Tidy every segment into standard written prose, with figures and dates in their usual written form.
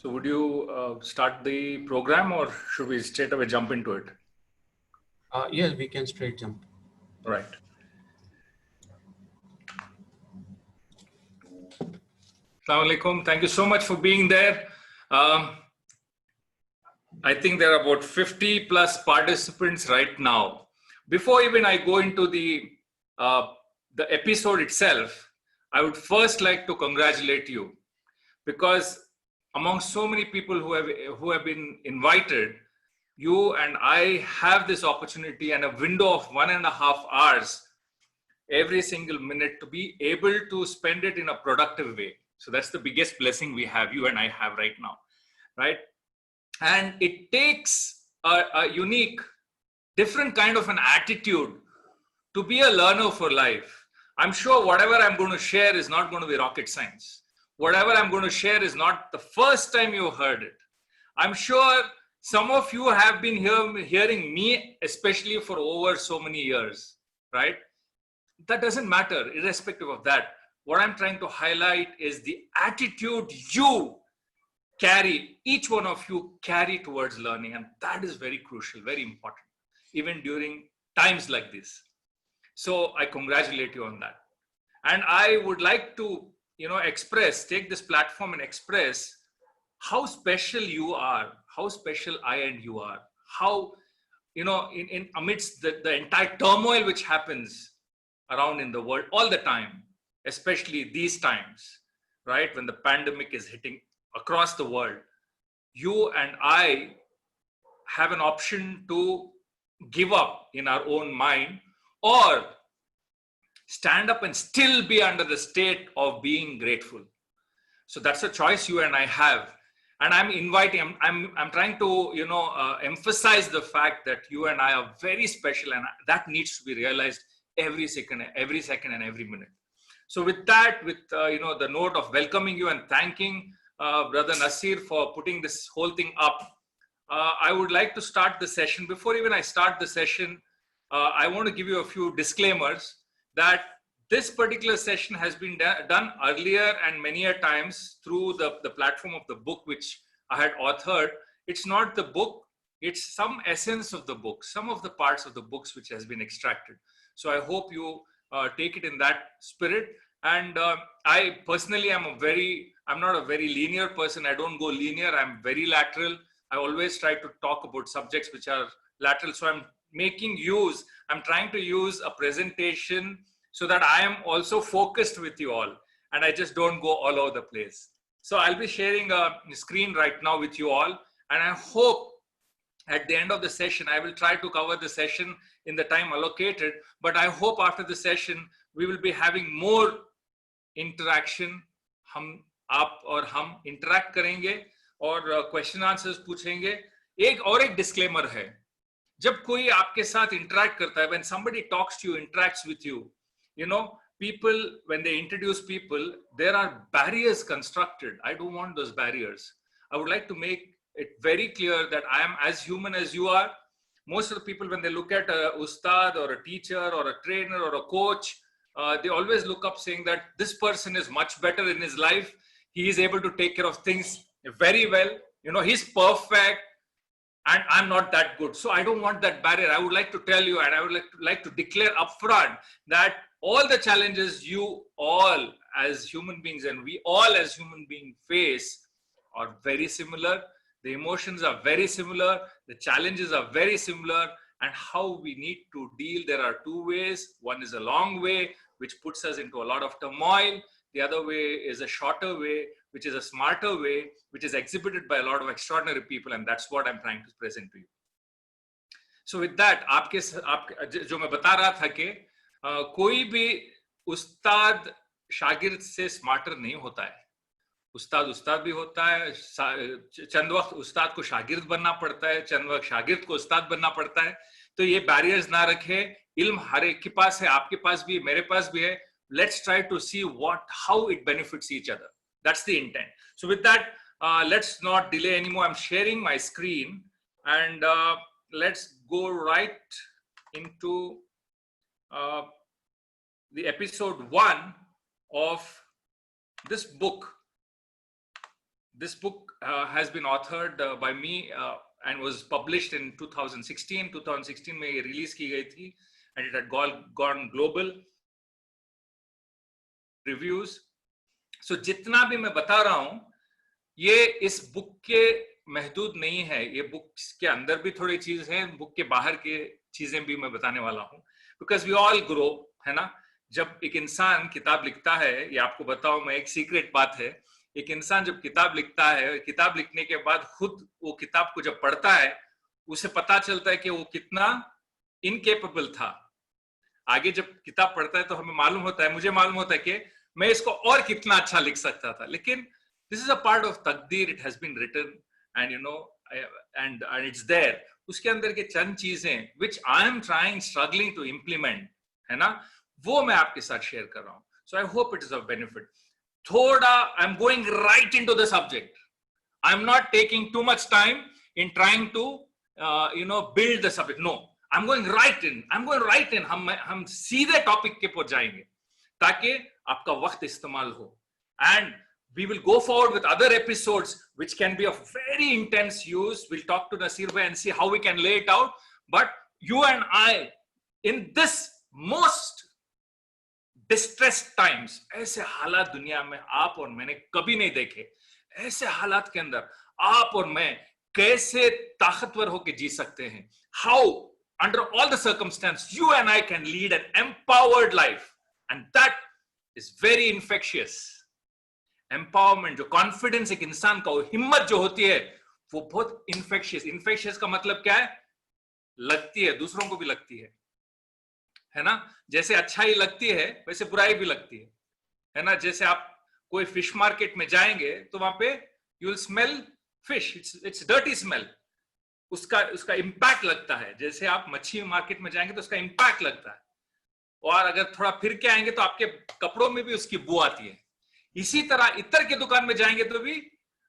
So would you start the program or should we straight away jump into it? Yes, we can straight jump. Right. Assalamu alaikum. Thank you so much for being there. I think there are about 50 plus participants right now. Before even I go into the episode itself, I would first like to congratulate you because among so many people who have been invited, you and I have this opportunity and a window of 1.5 hours every single minute to be able to spend it in a productive way. So that's the biggest blessing we have, you and I have right now, right? And it takes a unique, different kind of an attitude to be a learner for life. I'm sure whatever I'm going to share is not going to be rocket science. Whatever I'm going to share is not the first time you heard it. I'm sure some of you have been hearing me, especially for over so many years, right? That doesn't matter, irrespective of that. What I'm trying to highlight is the attitude you carry, each one of you carry towards learning. And that is very crucial, very important, even during times like this. So I congratulate you on that. And I would like to, take this platform and express how special you are, how special I and you are, how, in amidst the entire turmoil which happens around in the world all the time, especially these times, right? When the pandemic is hitting across the world, you and I have an option to give up in our own mind or stand up and still be under the state of being grateful. So that's a choice you and I have. And I'm inviting, I'm trying to, emphasize the fact that you and I are very special, and that needs to be realized every second and every minute. So with that, with, the note of welcoming you and thanking Brother Nasir for putting this whole thing up, I would like to start the session. Before even I start the session, I want to give you a few disclaimers that this particular session has been done earlier and many a times through the platform of the book which I had authored. It's not the book, it's some essence of the book, some of the parts of the books which has been extracted. So I hope you take it in that spirit. And I personally am I'm not a very linear person. I don't go linear, I'm very lateral. I always try to talk about subjects which are lateral. So I'm trying to use a presentation so that I am also focused with you all and I just don't go all over the place. So I'll be sharing a screen right now with you all, and I hope at the end of the session, I will try to cover the session in the time allocated, but I hope after the session, we will be having more interaction. आप और हम interact करेंगे और question answers पूछेंगे. एक disclaimer है. जब कोई आपके साथ interact करता है, when somebody talks to you, interacts with you, people, when they introduce people, there are barriers constructed. I don't want those barriers. I would like to make it very clear that I am as human as you are. Most of the people, when they look at a ustad or a teacher or a trainer or a coach, they always look up saying that this person is much better in his life. He is able to take care of things very well. He's perfect. And I'm not that good. So I don't want that barrier. I would like to tell you, and I would like to declare upfront that all the challenges you all as human beings and we all as human beings face are very similar. The emotions are very similar. The challenges are very similar. And how we need to deal, there are two ways. One is a long way, which puts us into a lot of turmoil. The other way is a shorter way, which is a smarter way, which is exhibited by a lot of extraordinary people, and that's what I'm trying to present to you. So with that, जो मैं बता रहा था कि कोई भी उस्ताद शागिर्द से स्मार्टर नहीं होता है. उस्ताद भी होता है. चंद वक्त उस्ताद को शागिर्द बनना पड़ता है, चंद वक्त शागिर्द को उस्ताद बनना पड़ता है. तो ये बैरियर्स ना रखें. इल्म हर एक के पास है, आपके पास भी है, मेरे पास भी है. Let's try to see how it benefits each other. That's the intent. So with that, let's not delay anymore. I'm sharing my screen, and let's go right into the episode 1 of this book this book has been authored by me and was published in 2016. 2016 में ये release की गई थी and it had gone global. Reviews. So जितना भी मैं बता रहा हूँ ये इस बुक के महदूद नहीं है, ये बुक के अंदर भी थोड़ी चीज है, बुक के बाहर के चीजें भी मैं बताने वाला हूँ, बिकॉज वी ऑल ग्रो, है ना। जब एक इंसान किताब लिखता है, ये आपको बताऊं मैं, एक सीक्रेट बात है, एक इंसान जब किताब लिखता है, किताब लिखने के बाद खुद वो किताब को जब पढ़ता है, उसे पता चलता है कि वो कितना इनकेपेबल था। आगे जब किताब पढ़ता है तो हमें मालूम होता है, मुझे मालूम होता है कि मैं इसको और कितना अच्छा लिख सकता था, लेकिन this is a part of तकदीर, it has been written and you know and it's there. उसके अंदर के चंद चीजें which I am trying struggling to implement, है ना, वो मैं आपके साथ शेयर कर रहा हूं। So I hope it is of benefit. थोड़ा I am going right into the subject, I am not taking too much time in trying to build the subject. No, I'm going right in. हम सीधे topic के पर जाएंगे ताकि आपका वक्त इस्तेमाल हो, and we will go forward with other episodes which can be of very intense use. We'll talk to Nasir bhai and see how we can lay it out. But you and I, in this most distressed times, ऐसे हालात दुनिया में आप और मैंने कभी नहीं देखे, ऐसे हालात के अंदर आप और मैं कैसे ताकतवर होकर जी सकते हैं, how under all the circumstances you and I can lead an empowered life, and that is very infectious. Empowerment, जो confidence एक इंसान का, वो हिम्मत जो होती है, वो बहुत infectious. Infectious का मतलब क्या है? लगती है, दूसरों को भी लगती है ना। जैसे अच्छाई लगती है वैसे बुराई भी लगती है ना। जैसे आप कोई फिश मार्केट में जाएंगे तो वहां पे you will smell fish, it's dirty smell, उसका इम्पैक्ट लगता है। जैसे आप मच्छी मार्केट में जाएंगे तो उसका इम्पैक्ट लगता है, और अगर थोड़ा फिर के आएंगे तो आपके कपड़ों में भी उसकी बू आती है। इसी तरह इत्र की दुकान में जाएंगे तो भी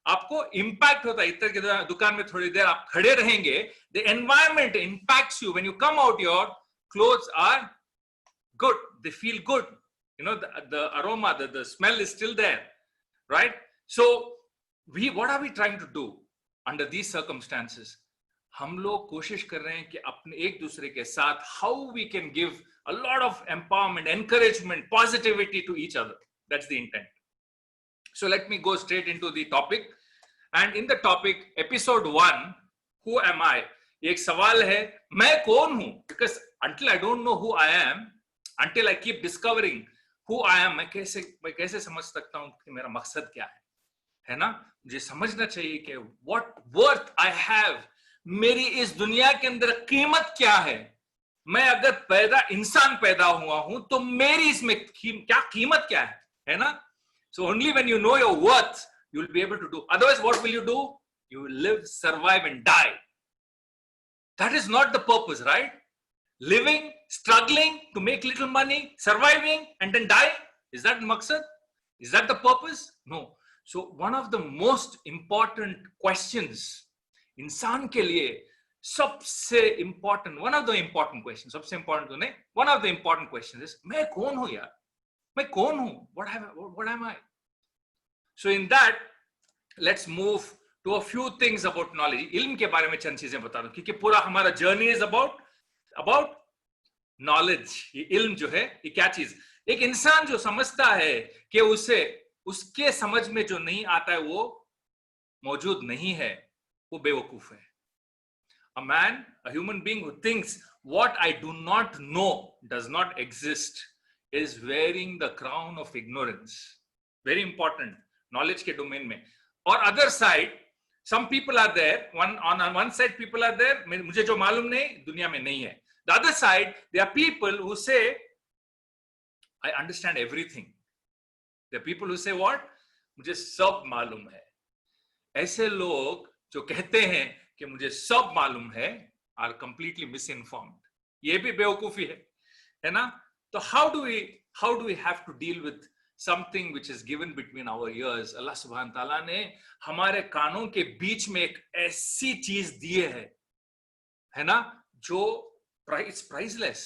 आपको इम्पैक्ट होता है। इत्र की दुकान में थोड़ी देर आप खड़े रहेंगे, the environment impacts you, when you come out your clothes are good, they feel good, you know, the aroma, the smell is still there, right? So what are we trying to do under these circumstances? हम लोग कोशिश कर रहे हैं कि अपने एक दूसरे के साथ how we can give a lot of empowerment, encouragement, positivity to each other. That's the intent. So let me go straight into the topic. And in the topic, episode 1, who am I? एक सवाल है, मैं कौन हूं? Because until I don't know who I am, until I keep discovering who I am, मैं कैसे समझ सकता हूं कि मेरा मकसद क्या है ना। मुझे समझना चाहिए कि what worth I have, मेरी इस दुनिया के अंदर कीमत क्या है। मैं अगर इंसान पैदा हुआ हूं तो मेरी इसमें क्या कीमत क्या है ना। So only when you know your worth, you will be able to do. Otherwise, what will you do? You will live, survive and die. That is not the purpose, right? Living, struggling to make little money, surviving and then die, is that maqsad? Is that the purpose? No. So one of the most important questions इंसान के लिए, सबसे important, one of the important questions, सबसे important तो नहीं, one of the important questions is, मैं कौन हूं यार, मैं कौन हूं, what am I? So in that, let's move to a few things about knowledge. इल्म के बारे में चंद चीजें बता दूं, क्योंकि पूरा हमारा journey is about knowledge. ये इल्म जो है, ये क्या चीज, एक इंसान जो समझता है कि उसके समझ में जो नहीं आता है वो मौजूद नहीं है, वो बेवकूफ है। A man, a human being who thinks what I do not know does not exist is wearing the crown of ignorance. Very important, knowledge के domain में। और other side, some people are there, on one side people are there, मुझे जो मालूम नहीं दुनिया में नहीं है। The other side, there are people who say, I understand everything. There are people who say what? मुझे सब मालूम है। ऐसे लोग जो कहते हैं कि मुझे सब मालूम है are completely misinformed. ये भी बेवकूफी है ना। तो how do we have to deal with something which is given between our ears? अल्लाह सुब्हान ताला ने हमारे कानों के बीच में एक ऐसी चीज दी है ना, जो it's priceless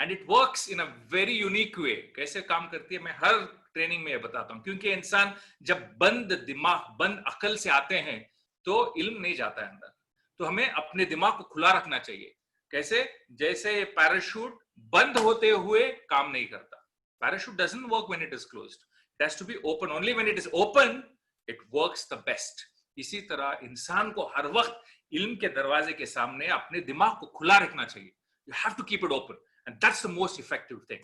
and it works in a very unique way. कैसे काम करती है, मैं हर ट्रेनिंग में बताता हूं, क्योंकि इंसान जब बंद दिमाग बंद अकल से आते हैं तो इल्म नहीं जाता है अंदर। तो हमें अपने दिमाग को खुला रखना चाहिए। कैसे? जैसे पैराशूट बंद होते हुए काम नहीं करता। Parachute doesn't work when it is closed, it has to be open. Only when it is open it works the best. इसी तरह इंसान को हर वक्त इल्म के दरवाजे के सामने अपने दिमाग को खुला रखना चाहिए। You have to keep it open, and that's the most effective thing,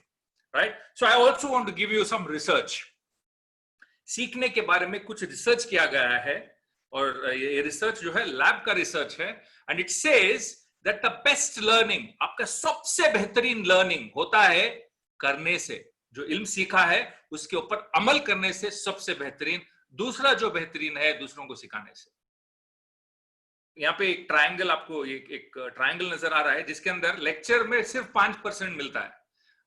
right? So I also want to give you some research. सीखने के बारे में कुछ रिसर्च किया गया है, और ये रिसर्च जो है लैब का रिसर्च है, and it says that the best learning, आपका सबसे बेहतरीन लर्निंग होता है करने से। जो इल्म सीखा है उसके ऊपर अमल करने से सबसे बेहतरीन। दूसरा जो बेहतरीन है दूसरों को सिखाने से। यहाँ पे एक ट्रायंगल, आपको एक ट्रायंगल नजर आ रहा है जिसके अंदर लेक्चर में सिर्फ 5% मिलता है।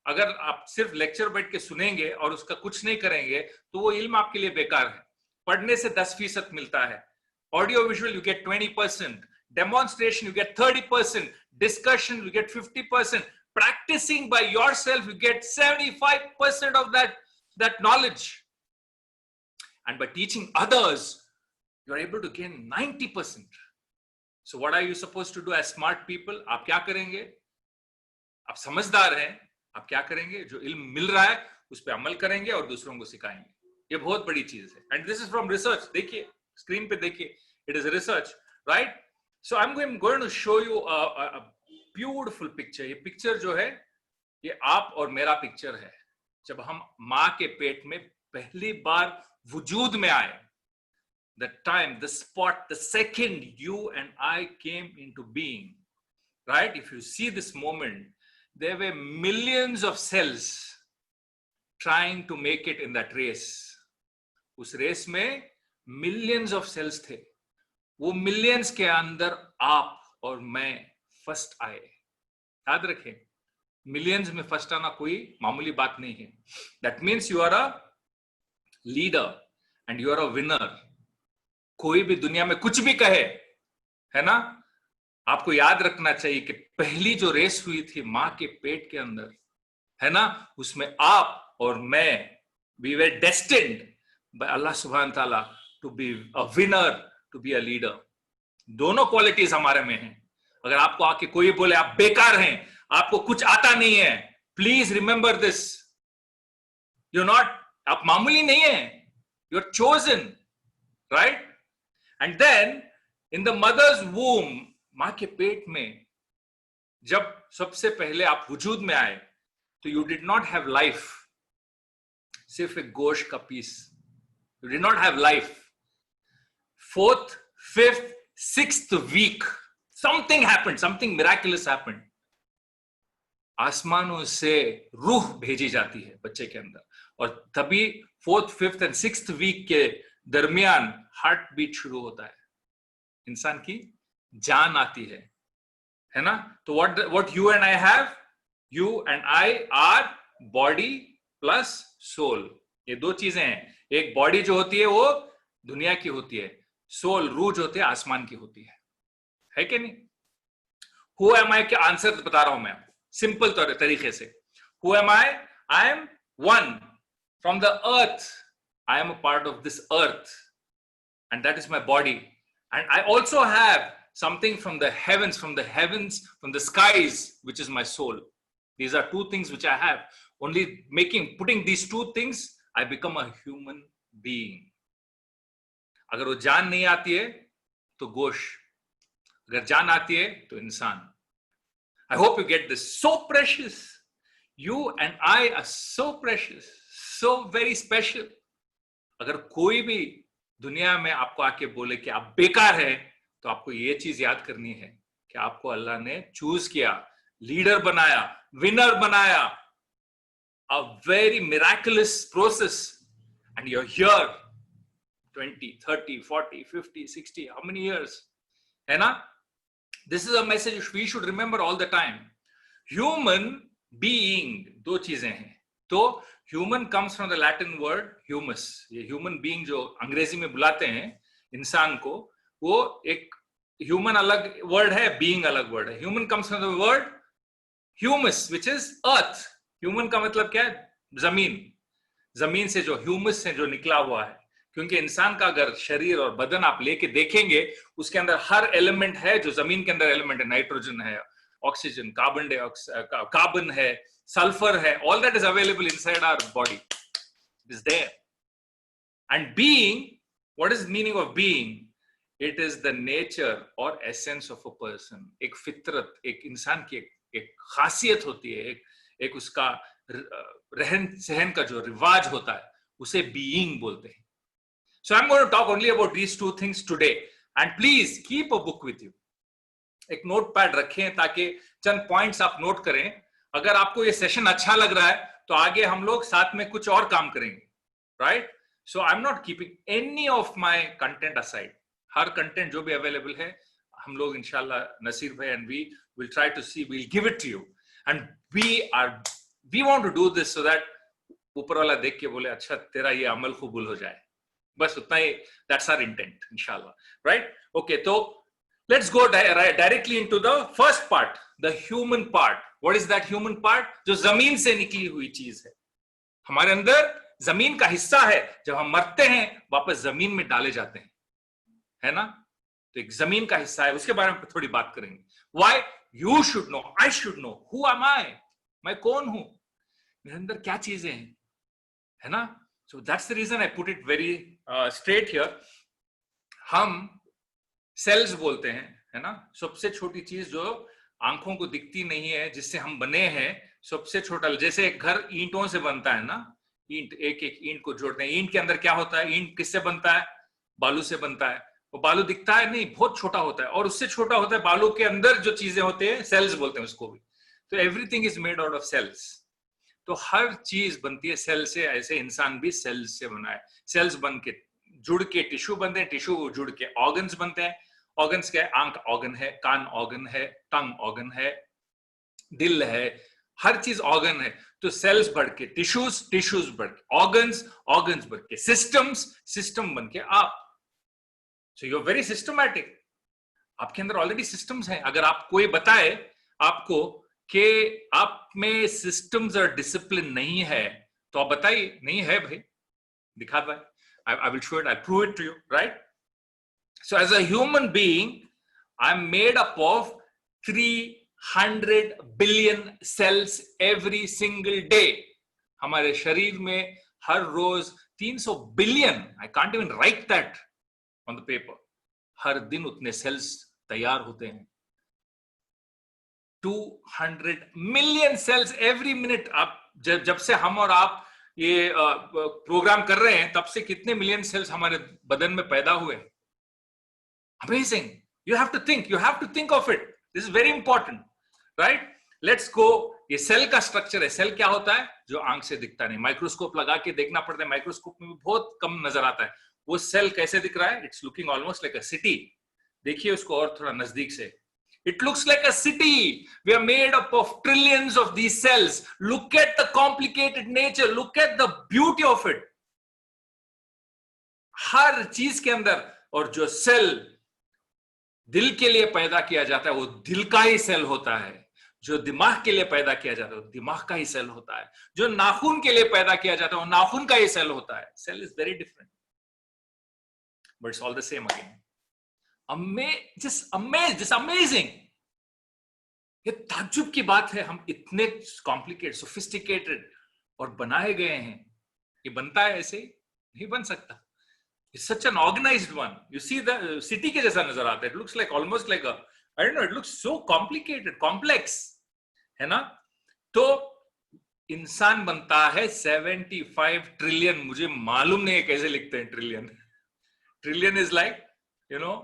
अगर आप सिर्फ लेक्चर बैठ के सुनेंगे और उसका कुछ नहीं करेंगे तो वो इल्म आपके लिए बेकार है। पढ़ने से 10% मिलता है। Audio visual you get 20%, demonstration you get 30%, discussion you get 50%, practicing by yourself you get 75% of that knowledge, and by teaching others you are able to gain 90%. So what are you supposed to do as smart people? आप क्या करेंगे? आप समझदार हैं, आप क्या करेंगे? जो इल्म मिल रहा है उस पे अमल करेंगे और दूसरों को सिखाएंगे। ये बहुत बड़ी चीज है। And this is from research. देखिए स्क्रीन पे देखिए, it is research, right? So I'm going to show you a beautiful picture. ये पिक्चर जो है ये आप और मेरा पिक्चर है जब हम माँ के पेट में पहली बार वजूद में आए। The time, the spot, the second you and I came into being, right? If you see this moment, there were millions of cells trying to make it in that race. उस रेस में millions of cells थे। वो millions के अंदर आप और मैं first आए। याद रखें, millions में फर्स्ट आना कोई मामूली बात नहीं है। That means you are a leader and you are a winner. कोई भी दुनिया में कुछ भी कहे, है ना, आपको याद रखना चाहिए कि पहली जो रेस हुई थी मां के पेट के अंदर, है ना, उसमें आप और मैं, we were destined by Allah subhanahu wa ta'ala to be a winner, to be a leader. दोनों क्वालिटीज हमारे में हैं। अगर आपको आके कोई बोले आप बेकार हैं, आपको कुछ आता नहीं है, please remember this, you not, आप मामूली नहीं है, you are chosen, right? And then in the mothers womb, मां के पेट में जब सबसे पहले आप वजूद में आए तो you did not have life, सिर्फ एक गोश्त का piece, you did not have life. 4th, 5th, 6th week something happened, something miraculous happened. आसमानों से रूह भेजी जाती है बच्चे के अंदर, और तभी 4th, 5th and 6th week के दरमियान हार्ट बीट शुरू होता है, इंसान की जान आती है ना? तो what you and I have, you and I are body plus soul. ये दो चीजें हैं। एक बॉडी जो होती है वो दुनिया की होती है, सोल, रूह जो होती है आसमान की होती है कि नहीं? Who am I के आंसर बता रहा हूं मैं आपको सिंपल तरीके से। Who am I? I am one from the earth. I am a part of this earth, and that is my body. And I also have something from the heavens, from the skies, which is my soul. These are two things which I have. Only putting these two things, I become a human being. अगर वो जान नहीं आती है तो गोश्त, अगर जान आती है तो इंसान। I hope you get this. So precious. You and I are so precious, so very special. अगर कोई भी दुनिया में आपको आके बोले कि आप बेकार है, तो आपको ये चीज याद करनी है कि आपको अल्लाह ने चूज किया, लीडर बनाया, विनर बनाया। A very miraculous process, and you're here 20, 30, 40, 50, 60, how many years? है ना? This is a message we should remember all the time. Human being, दो चीजें हैं। तो human comes from the Latin word humus. ये human being जो अंग्रेजी में बुलाते हैं इंसान को, वो एक human अलग word है, being अलग word है। Human comes from the word humus, which is earth. Human का मतलब क्या है? जमीन। जमीन से जो ह्यूमस से जो निकला हुआ है, क्योंकि इंसान का अगर शरीर और बदन आप लेके देखेंगे, उसके अंदर हर एलिमेंट है जो जमीन के अंदर एलिमेंट है। नाइट्रोजन है, ऑक्सीजन, कार्बन है, सल्फर है, all that is available inside our body, it is there. And being, what is meaning of being? It is the nature और एसेंस ऑफ अ पर्सन। एक फितरत, एक इंसान की एक खासियत होती है, एक उसका रहन सहन का जो रिवाज होता है, उसे बीइंग बोलते हैं। So I'm going to talk only about these two things today, and please keep a book with you. एक नोट पैड रखें ताकि चंद पॉइंट्स आप नोट करें। अगर आपको ये सेशन अच्छा लग रहा है तो आगे हम लोग साथ में कुछ और काम करेंगे, right? So I am not keeping any of my content aside. हर कंटेंट जो भी अवेलेबल है हम लोग इंशाल्लाह, नसीर भाई and we will try to see, will give it to you, and we want to do this so that ऊपर वाला देख के बोले अच्छा तेरा ये अमल कबूल हो जाए, बस उतना ही। दैट्स आवर इंटेंट इंशाल्लाह, राइट? ओके, तो let's go directly into the first part, the human part. What is that human part? जो जमीन से निकली हुई चीज है, हमारे अंदर जमीन का हिस्सा है। जब हम मरते हैं वापस जमीन में डाले जाते हैं, है ना? तो एक जमीन का हिस्सा है, उसके बारे में थोड़ी बात करेंगे। Why you should know, I should know, who am I, मैं कौन हूं, मेरे अंदर क्या चीजें हैं, है ना? So that's the reason I put it very straight here. हम सेल्स बोलते हैं, है ना? सबसे छोटी चीज जो आंखों को दिखती नहीं है, जिससे हम बने हैं, सबसे छोटा, जैसे एक घर ईंटों से बनता है ना, ईंट, एक एक ईंट को जोड़ते हैं। ईंट के अंदर क्या होता है? ईंट किससे बनता है? बालू से बनता है। वो बालू दिखता है नहीं, बहुत छोटा होता है, और उससे छोटा होता है बालू के अंदर जो चीजें होते हैं, सेल्स बोलते हैं उसको भी। तो everything is made out of cells. तो हर चीज बनती है सेल से, ऐसे इंसान भी सेल्स से बना है। सेल्स बन के जुड़ के टिश्यू बनते हैं, टिश्यू जुड़ के ऑर्गन्स बनते हैं। ऑर्गन्स क्या है? आंख ऑर्गन है, कान ऑर्गन है, टंग ऑर्गन है, दिल है, हर चीज ऑर्गन है। तो सेल्स बढ़ के टिश्यूज, टिश्यूज बढ़ के ऑर्गन्स, ऑर्गन्स बढ़ के सिस्टम्स, सिस्टम बन के आप। So you are very systematic. आपके अंदर ऑलरेडी सिस्टम्स हैं। अगर आप कोई बताए आपको कि आप में सिस्टम्स और डिसिप्लिन नहीं है, तो आप बताइए नहीं है भाई, दिखा दो, I will show it, I prove it to you, right? So as a human being I am made up of 300 billion cells every single day. हमारे शरीर में हर रोज 300 billion, I can't even write that on the paper, हर दिन उतने sales तैयार होते हैं। 200 मिलियन सेल्स एवरी मिनट। आप जब से हम और आप ये प्रोग्राम कर रहे हैं, तब से कितने मिलियन सेल्स हमारे बदन में पैदा हुए? Amazing. You have to think of it. This is very important, right? Let's go. ये सेल का स्ट्रक्चर है। सेल क्या होता है? जो आंख से दिखता नहीं, माइक्रोस्कोप लगा के देखना पड़ता है, माइक्रोस्कोप में भी बहुत कम नजर आता है। वो सेल कैसे दिख रहा है? It's looking almost like a city. देखिए उसको और थोड़ा नजदीक से। It looks like a city. We are made up of trillions of these cells. Look at the complicated nature. Look at the beauty of it. हर चीज के अंदर। और जो सेल दिल के लिए पैदा किया जाता है, वो दिल का ही सेल होता है। जो दिमाग के लिए पैदा किया जाता है, वो दिमाग का ही सेल होता है। जो नाखून के लिए पैदा किया जाता है, वो नाखून का ही सेल होता है। Cell is very different, but it's all the same again. just amazing। ये ताज्जुब की बात है, हम इतने कॉम्प्लिकेटेड, सोफिस्टिकेटेड और बनाए गए हैं। ये बनता है ऐसे? नहीं बन सकता। It's such an organized one. You see the city के जैसा नजर आता है। It looks like almost like a, I don't know, it looks so complicated, complex, है ना? तो इंसान बनता है 75 ट्रिलियन। मुझे मालूम नहीं है कैसे लिखते हैं trillion. Trillion is like, you know,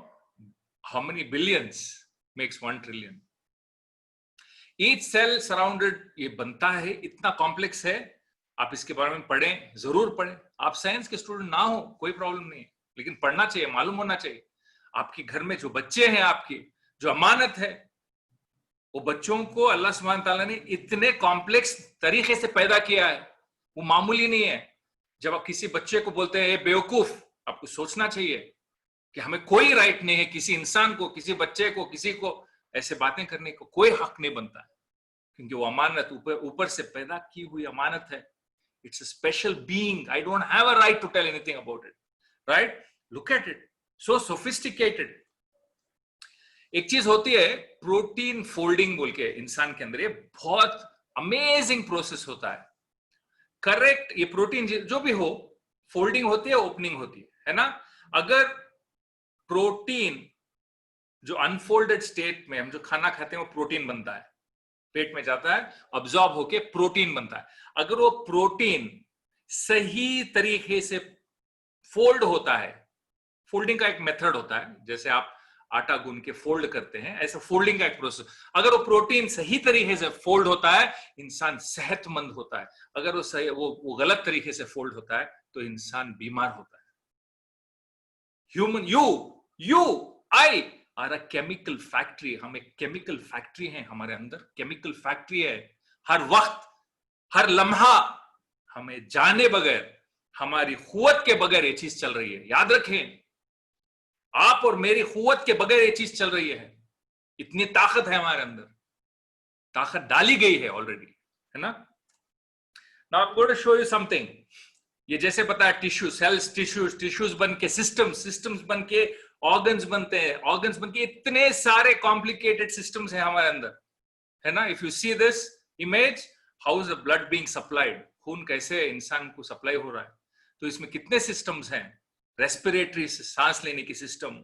how many billions makes 1 trillion? Each cell surrounded, ये बनता है, इतना कॉम्प्लेक्स है। आप इसके बारे में पढ़ें, जरूर पढ़ें। आप साइंस के स्टूडेंट ना हो कोई प्रॉब्लम नहीं है, लेकिन पढ़ना चाहिए, मालूम होना चाहिए। आपके घर में जो बच्चे हैं, आपकी जो अमानत है, वो बच्चों को अल्लाह सुब्हान तआला ने इतने कॉम्प्लेक्स तरीके से पैदा किया है, वो मामूली नहीं है। जब आप किसी बच्चे को बोलते हैं बेवकूफ, आपको सोचना चाहिए कि हमें कोई राइट नहीं है किसी इंसान को, किसी बच्चे को, किसी को ऐसे बातें करने को कोई हक नहीं बनता है, क्योंकि वो अमानत ऊपर से पैदा की हुई अमानत है। It's a special being. I don't have a right to tell anything about it. Right? Look at it. So sophisticated. एक चीज होती है प्रोटीन फोल्डिंग बोल के इंसान के अंदर, ये बहुत अमेजिंग प्रोसेस होता है. करेक्ट, ये प्रोटीन जो भी हो, फोल्डिंग होती है, ओपनिंग होती है ना. अगर प्रोटीन जो अनफोल्डेड स्टेट में हम जो खाना खाते हैं वो प्रोटीन बनता है, पेट में जाता है, अब्सॉर्ब होके प्रोटीन बनता है. अगर वो प्रोटीन सही तरीके से फोल्ड होता है, फोल्डिंग का एक मेथड होता है, जैसे आप आटा गूंद के फोल्ड करते हैं, ऐसा फोल्डिंग का एक प्रोसेस. अगर वो प्रोटीन सही तरीके से फोल्ड होता है, इंसान सेहतमंद होता है. अगर वो गलत तरीके से फोल्ड होता है तो इंसान बीमार होता है. Human, you I are a chemical factory. हम एक केमिकल फैक्ट्री हैं, हमारे अंदर केमिकल फैक्ट्री है. हर वक्त, हर लम्हा हमें जाने बगैर, हमारी कुव्वत के बगैर ये चीज चल रही है. याद रखें, आप और मेरी कुव्वत के बगैर ये चीज चल रही है. इतनी ताकत है हमारे अंदर, ताकत डाली गई है ऑलरेडी, है ना. Now I am going to show you something. ये जैसे पता है टिश्यू, सेल्स, टिश्यूज बन के सिस्टम्स बन के ऑर्गन्स बनते हैं, ऑर्गन्स बन के इतने सारे कॉम्प्लिकेटेड सिस्टम्स हैं हमारे अंदर, है ना. If you see this image, how is the blood being supplied, खून कैसे इंसान को सप्लाई हो रहा है. तो इसमें कितने सिस्टम्स हैं. रेस्पिरेटरी, सांस लेने की सिस्टम,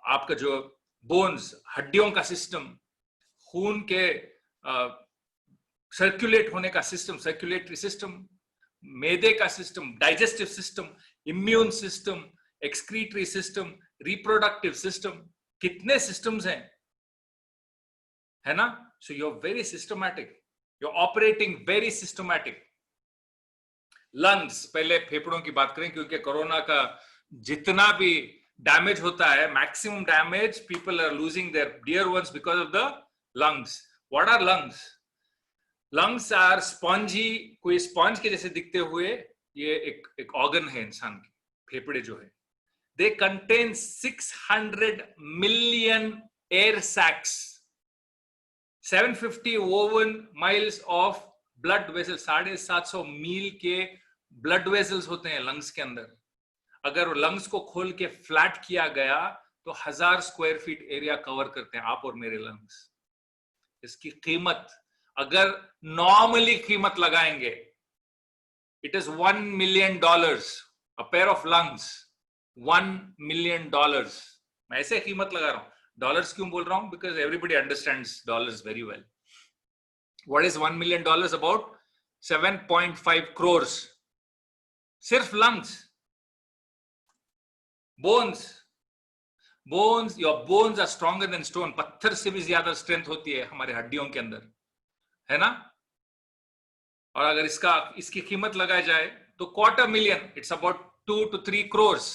आपका जो बोन्स, हड्डियों का सिस्टम, खून के सर्कुलेट होने का सिस्टम, सर्कुलेटरी सिस्टम, मैदे का system, digestive system, immune system, excretory system, reproductive system. कितने सिस्टम्स हैं, है ना. So you are very systematic, you are operating very systematic. Lungs, पहले फेफड़ों की बात करें, क्योंकि कोरोना का जितना भी डैमेज होता है, maximum damage people are losing their dear ones because of the lungs. What are lungs? Lungs are spongy, कोई स्पॉन्ज के जैसे दिखते हुए ये एक ऑर्गन है इंसान के. फेफड़े जो है, they contain 600 million air sacs, 750 woven miles of blood vessel, 750 मील के ब्लड वेसल्स होते हैं लंग्स के अंदर. अगर लंग्स को खोल के फ्लैट किया गया तो 1000 स्क्वायर फीट एरिया कवर करते हैं आप और मेरे लंग्स. इसकी कीमत अगर नॉर्मली कीमत लगाएंगे, it is $1 million a pair of lungs. $1 million. मैं ऐसे कीमत लगा रहा हूं. डॉलर्स क्यों बोल रहा हूं? Because everybody understands dollars very well. What is $1 million? About 7.5 crores. सिर्फ lungs. Bones. Your bones are stronger than stone. पत्थर से भी ज्यादा स्ट्रेंथ होती है हमारे हड्डियों के अंदर, है ना. और अगर इसकी कीमत लगाई जाए तो $250,000. It's about 2 to 3 crores.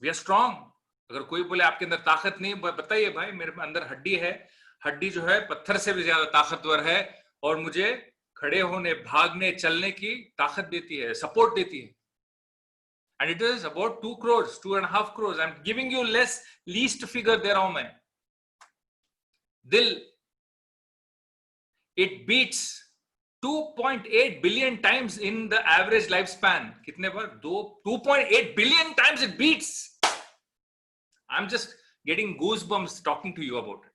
We are strong. अगर कोई बोले आपके अंदर ताकत नहीं, बताइए भाई, मेरे अंदर हड्डी है. हड्डी जो है पत्थर से भी ज्यादा ताकतवर है और मुझे खड़े होने, भागने, चलने की ताकत देती है, सपोर्ट देती है. And it is about 2 crores, 2.5 crores. I am giving you least figure दे रहा हूं मैं. दिल, it beats 2.8 billion times in the average lifespan. कितने बार? 2.8 billion times it beats. I'm just getting goosebumps talking to you about it.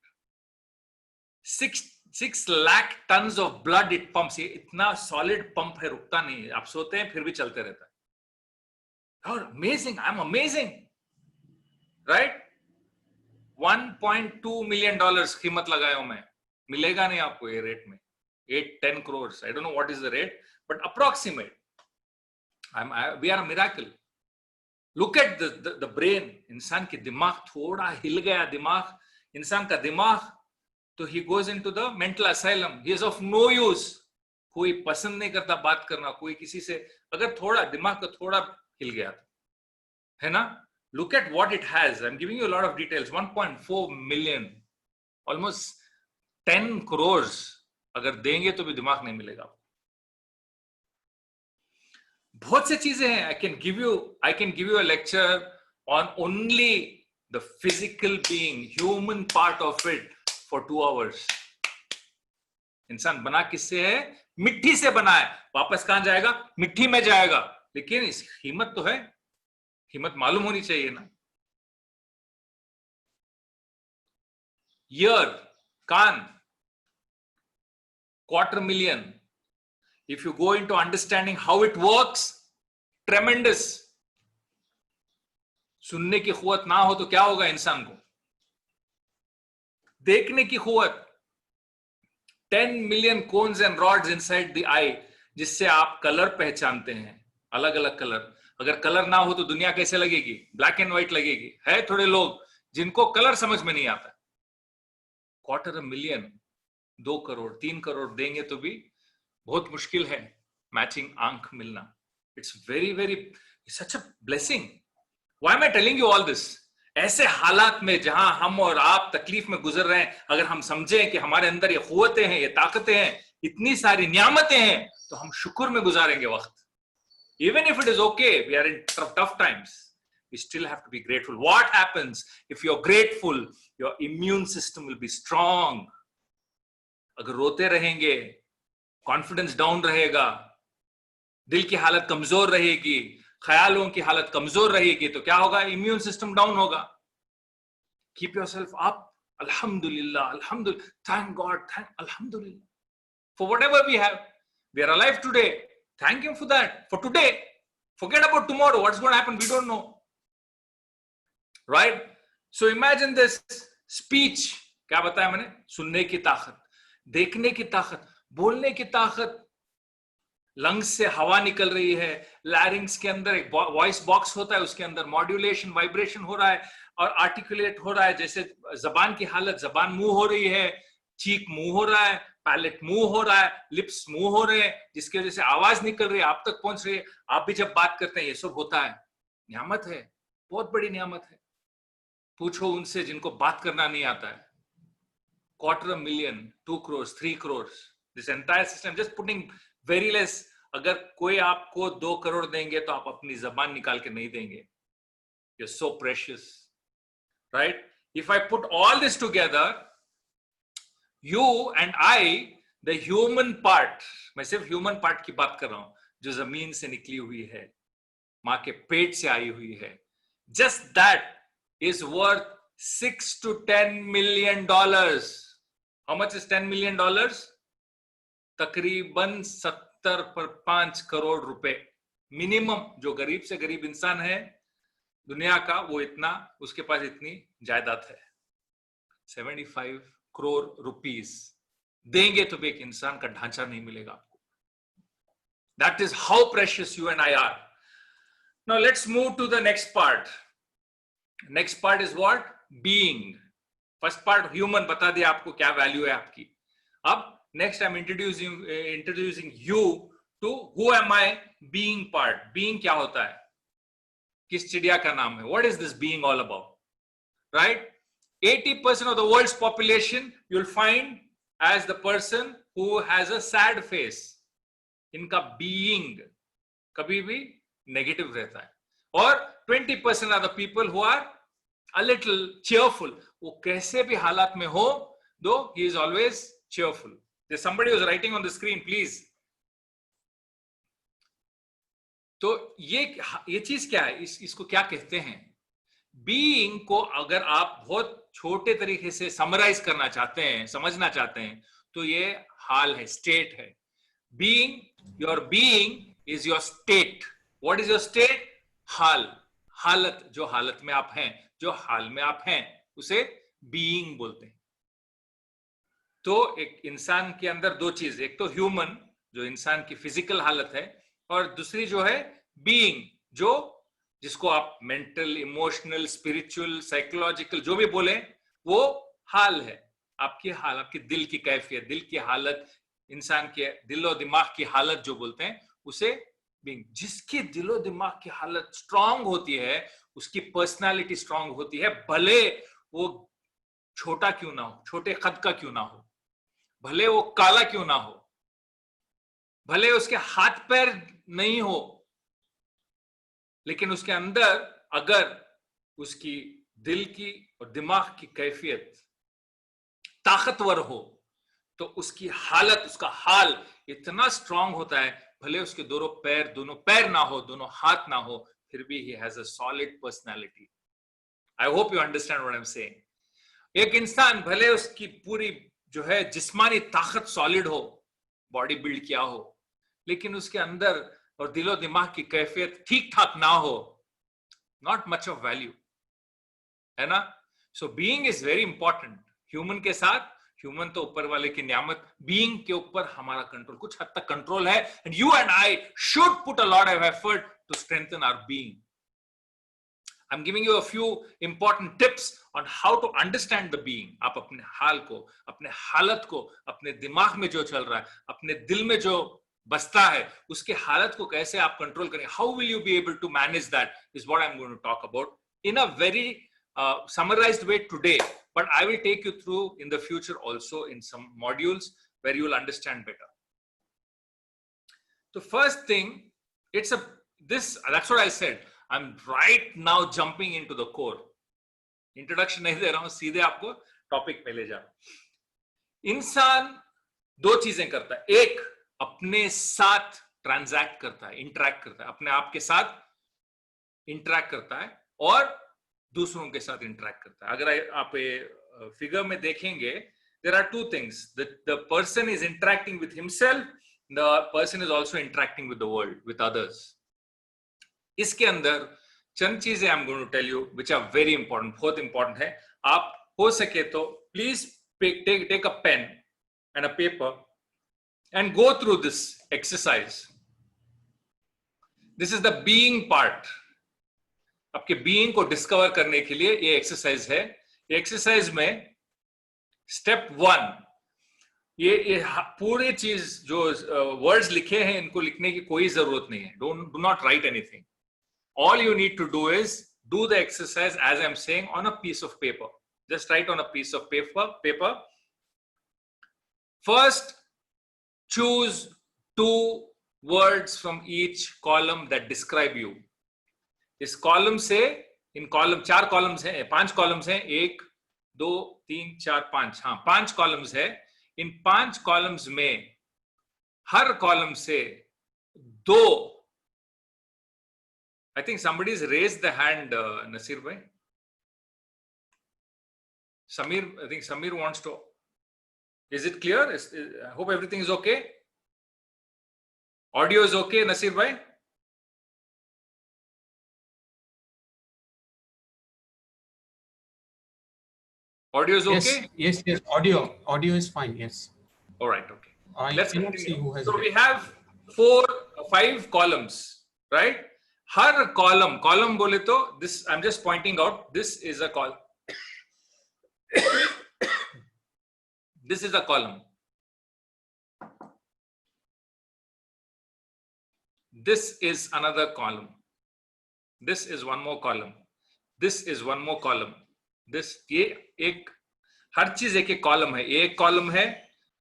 6 lakh tons of blood it pumps. ये इतना solid pump है, रुकता नहीं है. आप सोते हैं फिर भी चलते रहता है. You're amazing. I'm amazing. Right? $1.2 million कीमत लगाया हूं मैं. मिलेगा नहीं आपको ये रेट में. 8-10 crores. I don't know what is the rate, but approximate. We are a miracle. Look at the brain. इंसान की दिमाग थोड़ा हिल गया. दिमाग, इंसान का दिमाग, तो he goes into the mental asylum. He is of no use. कोई पसंद नहीं करता बात करना, कोई किसी से, अगर थोड़ा दिमाग का थोड़ा हिल गया, है ना. Look at what it has. I'm giving you a lot of details. 1.4 million, almost 10 crores. अगर देंगे तो भी दिमाग नहीं मिलेगा. बहुत से चीजें हैं. I can give you a lecture on only the physical being, human part of it for 2 hours. इंसान बना किससे है? मिट्टी से बना है, वापस कहां जाएगा? मिट्टी में जाएगा। लेकिन इस हिम्मत तो है, हिम्मत मालूम होनी चाहिए ना। ईयर, कान, 250,000. If you go into understanding how it works, tremendous. सुनने की कुव्वत ना हो तो क्या होगा इंसान को? देखने की कुव्वत, 10 million cones and rods inside the eye, जिससे आप कलर पहचानते हैं, अलग अलग कलर। अगर कलर ना हो तो दुनिया कैसे लगेगी? ब्लैक एंड व्हाइट लगेगी। है थोड़े लोग जिनको कलर समझ में नहीं आता। 250,000, 2 करोड़, 3 करोड़ देंगे तो भी बहुत मुश्किल है मैचिंग आंख मिलना। It's very very such a blessing. Why am I telling you all this? ऐसे हालात में जहां हम और आप तकलीफ में गुजर रहे हैं, अगर हम समझें कि हमारे अंदर ये कुव्वतें हैं, ये ताकतें हैं, इतनी सारी नियामतें हैं, तो हम शुक्र में गुजारेंगे वक्त। Even if it is okay, we are in tough times, we still have to be grateful. What happens if you're grateful? Your immune system will be strong. अगर रोते रहेंगे, कॉन्फिडेंस डाउन रहेगा, दिल की हालत कमजोर रहेगी, ख्यालों की हालत कमजोर रहेगी, तो क्या होगा? इम्यून सिस्टम डाउन होगा। कीप योरसेल्फ अप, अल्हम्दुलिल्लाह, अल्हम्दुलिल्लाह, थैंक गॉड, थैंक अल्हम्दुलिल्लाह for whatever we have. We are alive today. Thank him for that. For today. Forget about tomorrow. What's going to happen? We don't know. Right? So imagine this speech. क्या बताया मैंने? सुनने की ताकत, देखने की ताकत, बोलने की ताकत। लंग्स से हवा निकल रही है, लैरिंग्स के अंदर एक वॉइस बॉक्स होता है, उसके अंदर मॉड्यूलेशन, वाइब्रेशन हो रहा है और आर्टिकुलेट हो रहा है। जैसे जबान की हालत, जबान मूव हो रही है, चीक मूव हो रहा है, पैलेट मूव हो रहा है, लिप्स मूव हो रहे हैं, जिसकी वजह से आवाज निकल रही है, आप तक पहुंच रही है। आप भी जब बात करते हैं, ये सब होता है। नियामत है, बहुत बड़ी नियामत है। पूछो उनसे जिनको बात करना नहीं आता है। 250,000, 2 crores, 3 crores, this entire system just putting very less. अगर कोई आपको 2 करोड़ देंगे तो आप अपनी जबान निकाल के नहीं देंगे। You're so precious, right? If I put all this together, you and I, the human part, मैं सिर्फ ह्यूमन पार्ट की बात कर रहा हूं, जो जमीन से निकली हुई है, मां के पेट से आई हुई है, just that is worth $6 to $10 million. How much is $10 million? तकरीबन 70 करोड़ रुपए मिनिमम। जो गरीब से गरीब इंसान है दुनिया का, वो इतना, उसके पास इतनी जायदाद है। 75 करोड़ रुपीस देंगे तो भी एक इंसान का ढांचा नहीं मिलेगा आपको। That is how precious you and I are. Now let's move to the next part. Next part is what? Being. First part human, बता दिया आपको क्या वैल्यू है आपकी। अब next I'm introducing you to who am I, being part. Being क्या होता है? किस चिड़िया का नाम है? What is this being all about? Right? 80% of the world's population you'll find as the person who has a sad face. इनका being कभी भी नेगेटिव रहता है। और 20% are the people who are a little cheerful. वो कैसे भी हालात में हो, though he is always cheerful. There's somebody who's writing on the screen, please. तो ये चीज क्या है? इसको क्या कहते हैं? बीइंग को अगर आप बहुत छोटे तरीके से समराइज करना चाहते हैं, समझना चाहते हैं, तो ये हाल है, स्टेट है। Being, your being is your state. What is your state? हाल, हालत, जो हालत में आप हैं, जो हाल में आप हैं, उसे बीइंग बोलते हैं। तो एक इंसान के अंदर दो चीज, एक तो ह्यूमन, जो इंसान की फिजिकल हालत है, और दूसरी जो है बीइंग, जो जिसको आप मेंटल, इमोशनल, स्पिरिचुअल, साइकोलॉजिकल जो भी बोले, वो हाल है। आपकी हाल, आपकी दिल की कैफियत, दिल की हालत, इंसान के दिलो दिमाग की हालत जो बोलते हैं, उसे बीइंग। जिसकी दिलो दिमाग की हालत स्ट्रांग होती है, उसकी पर्सनालिटी स्ट्रांग होती है, भले वो छोटा क्यों ना हो, छोटे कद का क्यों ना हो, भले वो काला क्यों ना हो, भले उसके हाथ पैर नहीं हो, लेकिन उसके अंदर अगर उसकी दिल की और दिमाग की कैफियत ताकतवर हो, तो उसकी हालत, उसका हाल इतना स्ट्रांग होता है, भले उसके दोनों पैर ना हो, दोनों हाथ ना हो, फिर भी he has a solid personality. I hope you understand what I'm saying. एक इंसान भले उसकी पूरी जो है जिस्मानी ताकत सॉलिड हो, बॉडी बिल्ड किया हो, लेकिन उसके अंदर और दिलो दिमाग की कैफियत ठीक ठाक ना हो, नॉट मच ऑफ वैल्यू, है ना? So being is very important. Human के साथ, ह्यूमन तो ऊपर वाले की नियामत, बीइंग के ऊपर हमारा कंट्रोल, कुछ हद तक कंट्रोल है. And you and I should put a lot of effort to strengthen our being. I'm giving you a few important tips on how to understand the being. आप अपने हाल को, अपने हालत को, अपने दिमाग में जो चल रहा है, अपने दिल में जो बसता है, उसके हालत को कैसे आप कंट्रोल करें. How will you be able to manage that is what I'm going to talk about in a very summarized way today. But I will take you through in the future also in some modules where you will understand better. The first thing, that's what I said. I'm right now jumping into the core. Introduction नहीं दे रहा हूं, सीधे आपको topic पे ले जा. इंसान दो चीजें करता है. एक, अपने साथ ट्रांजैक्ट करता है, इंटरैक्ट करता है, अपने आप के साथ इंटरैक्ट करता है और दूसरों के साथ इंटरैक्ट करता है. अगर आप फिगर में देखेंगे, there are two things. The person is interacting with himself, the person is also interacting with the world, with others. इसके अंदर चंद चीजें I am going to tell you which are very important, बहुत important है. आप हो सके तो please take a pen and a paper and go through this exercise. This is the being part. आपके बीइंग को डिस्कवर करने के लिए ये एक्सरसाइज है. ये एक्सरसाइज में स्टेप 1, ये पूरी चीज जो वर्ड्स लिखे हैं, इनको लिखने की कोई जरूरत नहीं है. Do not right anything. All you need to do is do the exercise as I'm saying on a piece of paper. Just write on a piece of paper. First, choose 2 words from each column that describe you. इस column से, इन column 4 columns हैं, 5 columns हैं, 1 2 3 4 5, हाँ 5 columns है. इन 5 columns में हर column से 2, I think somebody's raised the hand, Nasir bhai. Samir, I think Samir wants to. Is it clear? I hope everything is okay. Audio is okay, Nasir bhai. Audio is okay? Yes. Audio is fine. Yes. All right, okay. Let's see who has. So we have 5 columns, right? Her column बोले तो this, I'm just pointing out, this is a column. This is a column. This is another column. This is one more column. This is one more column. This, ये एक, हर चीज एक column है. एक column है,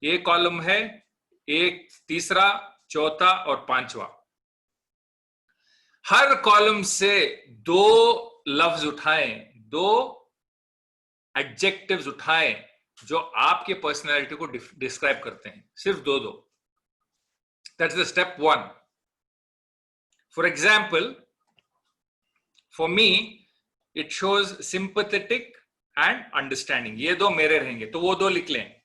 एक कॉलम है, एक तीसरा, चौथा और 5वां. हर कॉलम से 2 लफ्ज उठाएं, 2 एडजेक्टिव्स उठाएं जो आपके पर्सनैलिटी को डिस्क्राइब करते हैं. सिर्फ 2. That's the step 1. For example, for me it shows sympathetic and understanding. ये 2 मेरे रहेंगे, तो वो 2 लिख लें.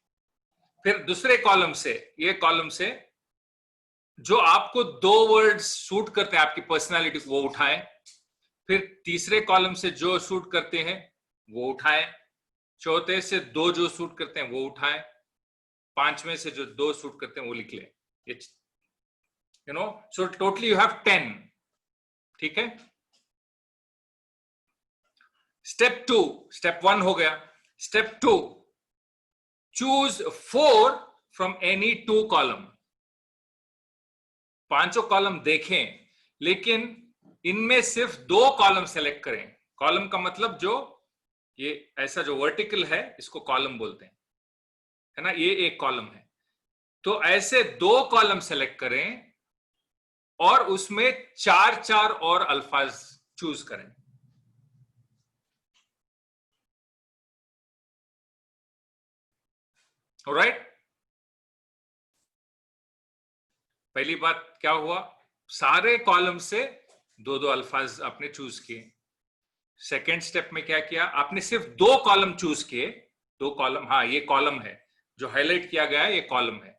फिर दूसरे कॉलम से, ये कॉलम से जो आपको 2 वर्ड्स सूट करते हैं आपकी पर्सनालिटी को, वो उठाएं. फिर तीसरे कॉलम से जो सूट करते हैं वो उठाएं. चौथे से 2 जो सूट करते हैं वो उठाएं. 5वें से जो 2 सूट करते हैं वो लिख लें. You know, so totally you have 10. ठीक है. स्टेप 2, स्टेप 1 हो गया. Step 2, choose 4 from any 2 column. 5 column देखें, लेकिन इनमें सिर्फ 2 कॉलम सेलेक्ट करें. कॉलम का मतलब जो ये ऐसा जो वर्टिकल है, इसको कॉलम बोलते हैं, है ना. ये एक कॉलम है. तो ऐसे 2 कॉलम सेलेक्ट करें और उसमें 4 और अल्फाज चूज करें. ऑलराइट. पहली बात क्या हुआ, सारे कॉलम से दो दो अल्फाज आपने चूज किए। सेकेंड स्टेप में क्या किया, आपने सिर्फ दो कॉलम चूज किए, दो कॉलम, हाँ ये कॉलम है जो हाईलाइट किया गया है, ये कॉलम है।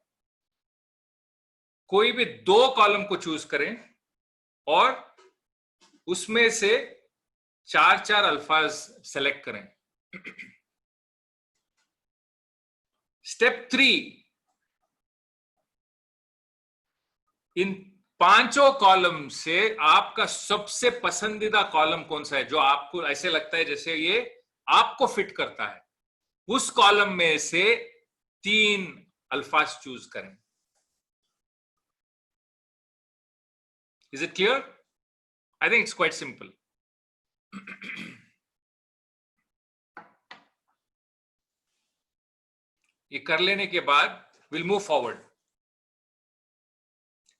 कोई भी दो कॉलम को चूज करें और उसमें से चार चार अल्फाज सेलेक्ट करें। स्टेप 3, इन पांचों कॉलम से आपका सबसे पसंदीदा कॉलम कौन सा है, जो आपको ऐसे लगता है जैसे ये आपको फिट करता है, उस कॉलम में से 3 अल्फाज चूज करें। Is it clear? I think it's quite simple. ये कर लेने के बाद we'll move forward.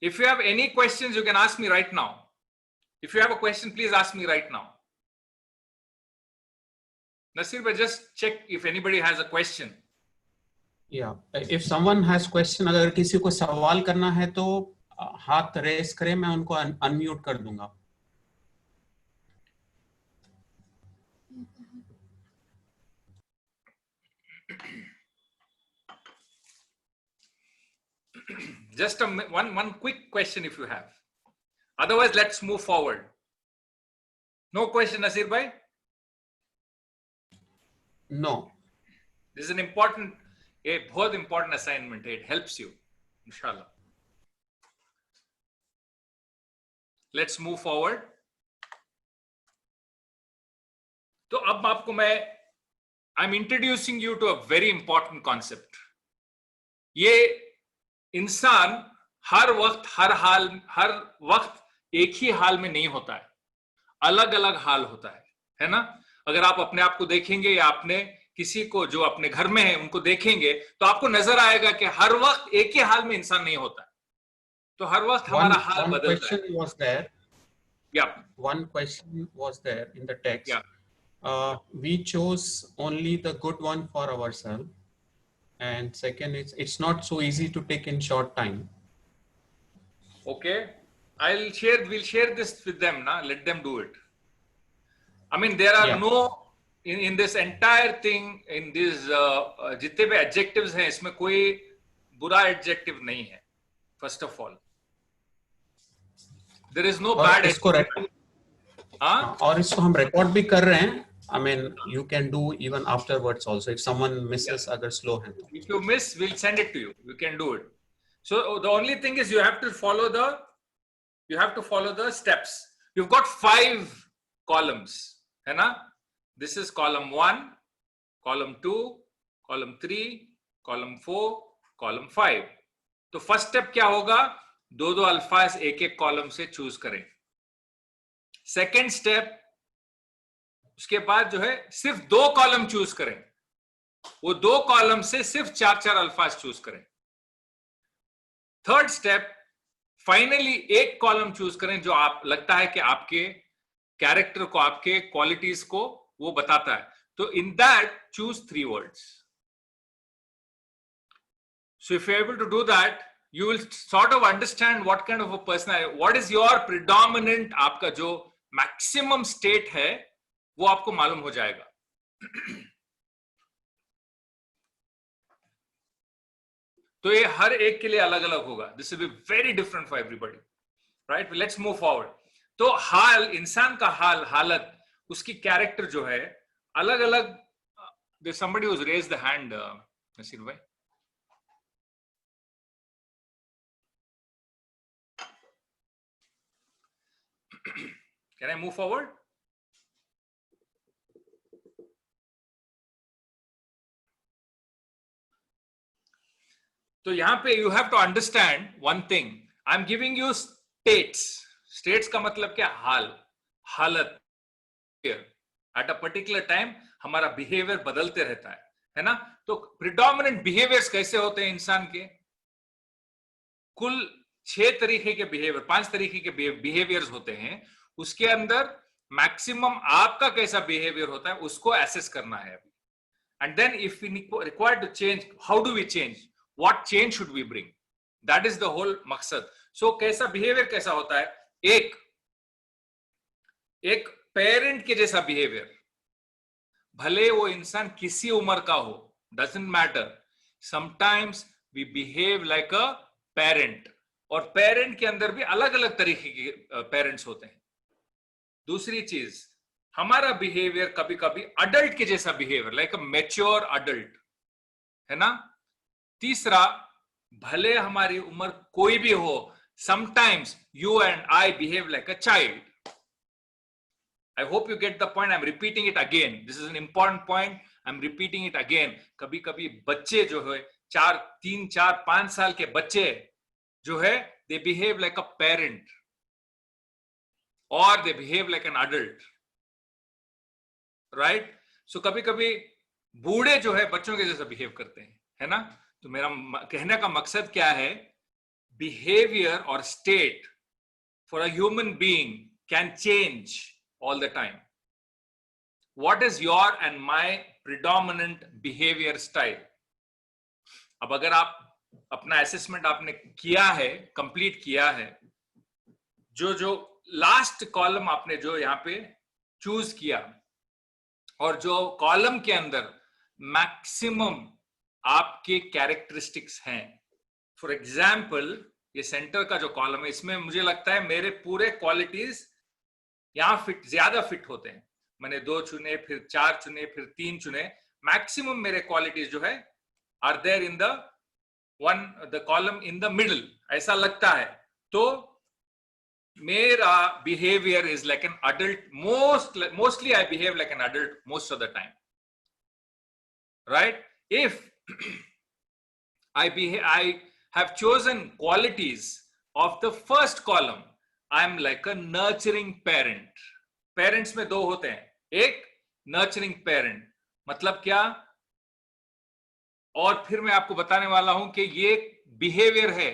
If you have any questions, you can ask me right now. If you have a question, please ask me right now. Nasir, but just check if anybody has a question. Yeah, if someone has question, अगर किसी को सवाल करना है तो हाथ race करें, मैं उनको अनम्यूट कर दूंगा। Just one quick question if you have. Otherwise, let's move forward. No question, Nasir bhai? No. This is an important, a बहुत important assignment. It helps you, inshallah. Let's move forward. तो अब आपको मैं, I'm introducing you to a very important concept. ये इंसान हर वक्त एक ही हाल में नहीं होता है, अलग अलग हाल होता है ना? अगर आप अपने आप को देखेंगे या आपने किसी को जो अपने घर में है उनको देखेंगे तो आपको नजर आएगा कि हर वक्त एक ही हाल में इंसान नहीं होता है, तो हर वक्त हमारा हाल बदलता है। Was there. Yeah. One question was there in the text. Yeah. We chose only the good one for ourselves, and second, it's not so easy to take in short time. Okay, we'll share this with them now. Let them do it. I mean, there are no in this entire thing, in these जितने भी adjectives हैं, इसमें कोई बुरा adjective नहीं है. First of all, there is no bad adjective. हाँ? और इसको हम record भी कर रहे हैं. I mean, you can do even afterwards also. If someone misses, अगर slow है तो. If you miss, we'll send it to you. You can do it. So the only thing is you have to follow the steps. You've got 5 columns, है ना? This is column 1, column 2, column 3, column 4, column 5. तो first step क्या होगा? दो अल्फाज एक एक column से चूज करें। सेकेंड स्टेप, उसके बाद जो है सिर्फ 2 कॉलम चूज करें, वो 2 कॉलम से सिर्फ 4 अल्फाज चूज करें। थर्ड स्टेप, फाइनली एक कॉलम चूज करें जो आप लगता है कि आपके कैरेक्टर को, आपके क्वालिटीज को वो बताता है, तो in that choose 3 words. So if you're able to do that, you will sort of understand what kind of a personality, what is your predominant, आपका जो maximum state है वो आपको मालूम हो जाएगा। तो ये हर एक के लिए अलग अलग होगा। This will be very different for everybody, right? Let's move forward. तो हाल, इंसान का हाल, हालत, उसकी कैरेक्टर जो है अलग अलग। There's somebody who's raised the hand, Nasir bhai. Can I move forward? तो यहां पे you have to understand one thing. I'm giving you states. States का मतलब क्या? हाल, हालत। At a particular time हमारा बिहेवियर बदलते रहता है ना? तो प्रिडोमिनेंट बिहेवियर्स कैसे होते हैं इंसान के? कुल 6 तरीके के बिहेवियर, 5 तरीके के बिहेवियर्स होते हैं। उसके अंदर मैक्सिमम आपका कैसा बिहेवियर होता है उसको एसेस करना है अभी। And then if we require to change, how do we change, what change should we bring, that is the whole मकसद। सो कैसा बिहेवियर कैसा होता है? एक पेरेंट के जैसा बिहेवियर, भले वो इंसान किसी उम्र का हो, doesn't matter, sometimes we behave like a parent, और पेरेंट के अंदर भी अलग अलग तरीके के पेरेंट्स होते हैं। दूसरी चीज, हमारा बिहेवियर कभी कभी अडल्ट के जैसा behaviour, like a mature adult, है ना। तीसरा, भले हमारी उम्र कोई भी हो, sometimes you and I behave like a child. I hope you get the point. I'm repeating it again. This is an important point. I'm repeating it again. कभी कभी बच्चे जो है 3, 4, 5 साल के बच्चे जो है, they behave like a parent or they behave like an adult, right? So कभी कभी बूढ़े जो है बच्चों के जैसा बिहेव करते हैं, है ना। तो मेरा कहने का मकसद क्या है? Behavior or state for a human being can change all the time. What is your and my predominant behavior style? अब अगर आप अपना असेसमेंट आपने किया है, कंप्लीट किया है, जो लास्ट कॉलम आपने जो यहाँ पे चूज किया, और जो कॉलम के अंदर मैक्सिमम आपके कैरेक्टरिस्टिक्स हैं, फॉर एग्जाम्पल ये सेंटर का जो कॉलम है, इसमें मुझे लगता है मेरे पूरे क्वालिटीज यहां ज्यादा फिट होते हैं। मैंने 2 चुने, फिर 4 चुने, फिर 3 चुने, मैक्सिमम मेरे क्वालिटीज जो है are there in the column in the middle, ऐसा लगता है। तो मेरा behaviour is like an adult, mostly I behave like an adult most of the time, right. If I have chosen qualities of the first column, I am like a nurturing parent. Parents में 2 होते हैं, एक nurturing parent, मतलब क्या? और फिर मैं आपको बताने वाला हूं कि ये बिहेवियर है,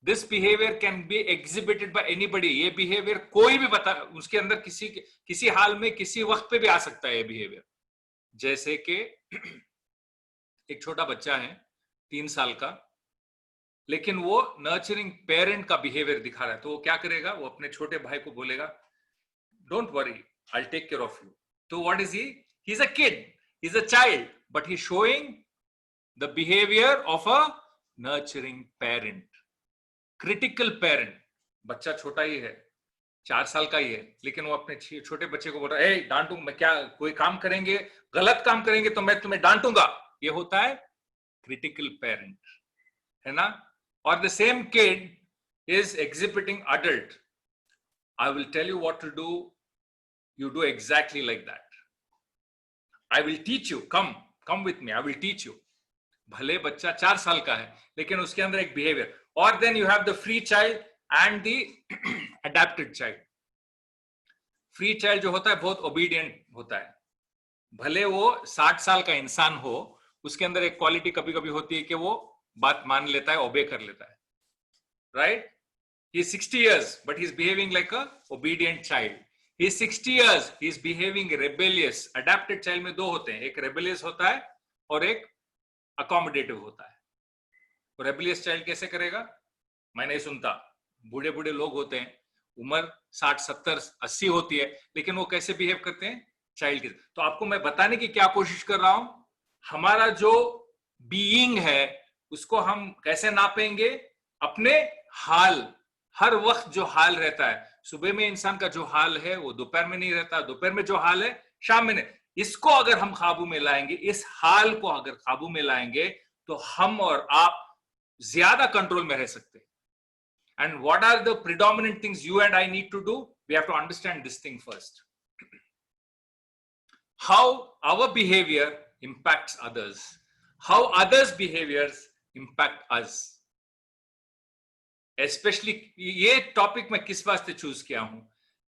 this behaviour can be exhibited by anybody. ये बिहेवियर कोई भी बता, उसके अंदर किसी हाल में किसी वक्त पे भी आ सकता है ये बिहेवियर। जैसे कि एक छोटा बच्चा है 3 साल का, लेकिन वो नर्चरिंग पेरेंट का बिहेवियर दिखा रहा है, तो वो क्या करेगा? वो अपने छोटे भाई को बोलेगा, don't worry, I will take care of you. तो what is he? He is a kid, he is a child, but he showing the behaviour of a nurturing parent, critical parent. बच्चा छोटा ही है, 4 साल का ही है, लेकिन वो अपने छोटे बच्चे को बोल रहा है, डांटूंगा मैं, क्या कोई काम करेंगे, गलत काम करेंगे तो मैं तुम्हें डांटूंगा। ये होता है क्रिटिकल पेरेंट, है ना। Or the same kid is exhibiting adult. I will tell you what to do. You do exactly like that. I will teach you. Come with me. I will teach you. भले बच्चा 4 साल का है, लेकिन उसके अंदर एक बिहेवियर। और then you have the free child and the adapted child. Free child जो होता है बहुत ओबीडियंट होता है, भले वो 60 साल का इंसान हो, उसके अंदर एक क्वालिटी कभी कभी होती है कि वो बात मान लेता है, ओबे कर लेता है, right. He is 60 years but he is behaving like a obedient child. He is 60 years, he is behaving rebellious. Adapted child में 2 होते हैं, एक rebellious होता है और एक accommodative होता है। तो rebellious child कैसे करेगा? मैं नहीं सुनता। बूढ़े बूढ़े लोग होते हैं, उम्र 60, 70, 80 होती है, लेकिन वो कैसे बिहेव करते हैं? चाइल्ड के। तो आपको मैं बताने की क्या कोशिश कर रहा हूं, हमारा जो बीइंग है उसको हम कैसे नापेंगे? अपने हाल, हर वक्त जो हाल रहता है, सुबह में इंसान का जो हाल है वो दोपहर में नहीं रहता, दोपहर में जो हाल है शाम में नहीं। इसको अगर हम काबू में लाएंगे, इस हाल को अगर काबू में लाएंगे, तो हम और आप ज्यादा कंट्रोल में रह सकते हैं। And what are the predominant things you and I need to do? We have to understand this thing first. How our behavior impacts others, how others' behaviors impact us. Especially ये topic मैं किस वास्ते choose किया हूं?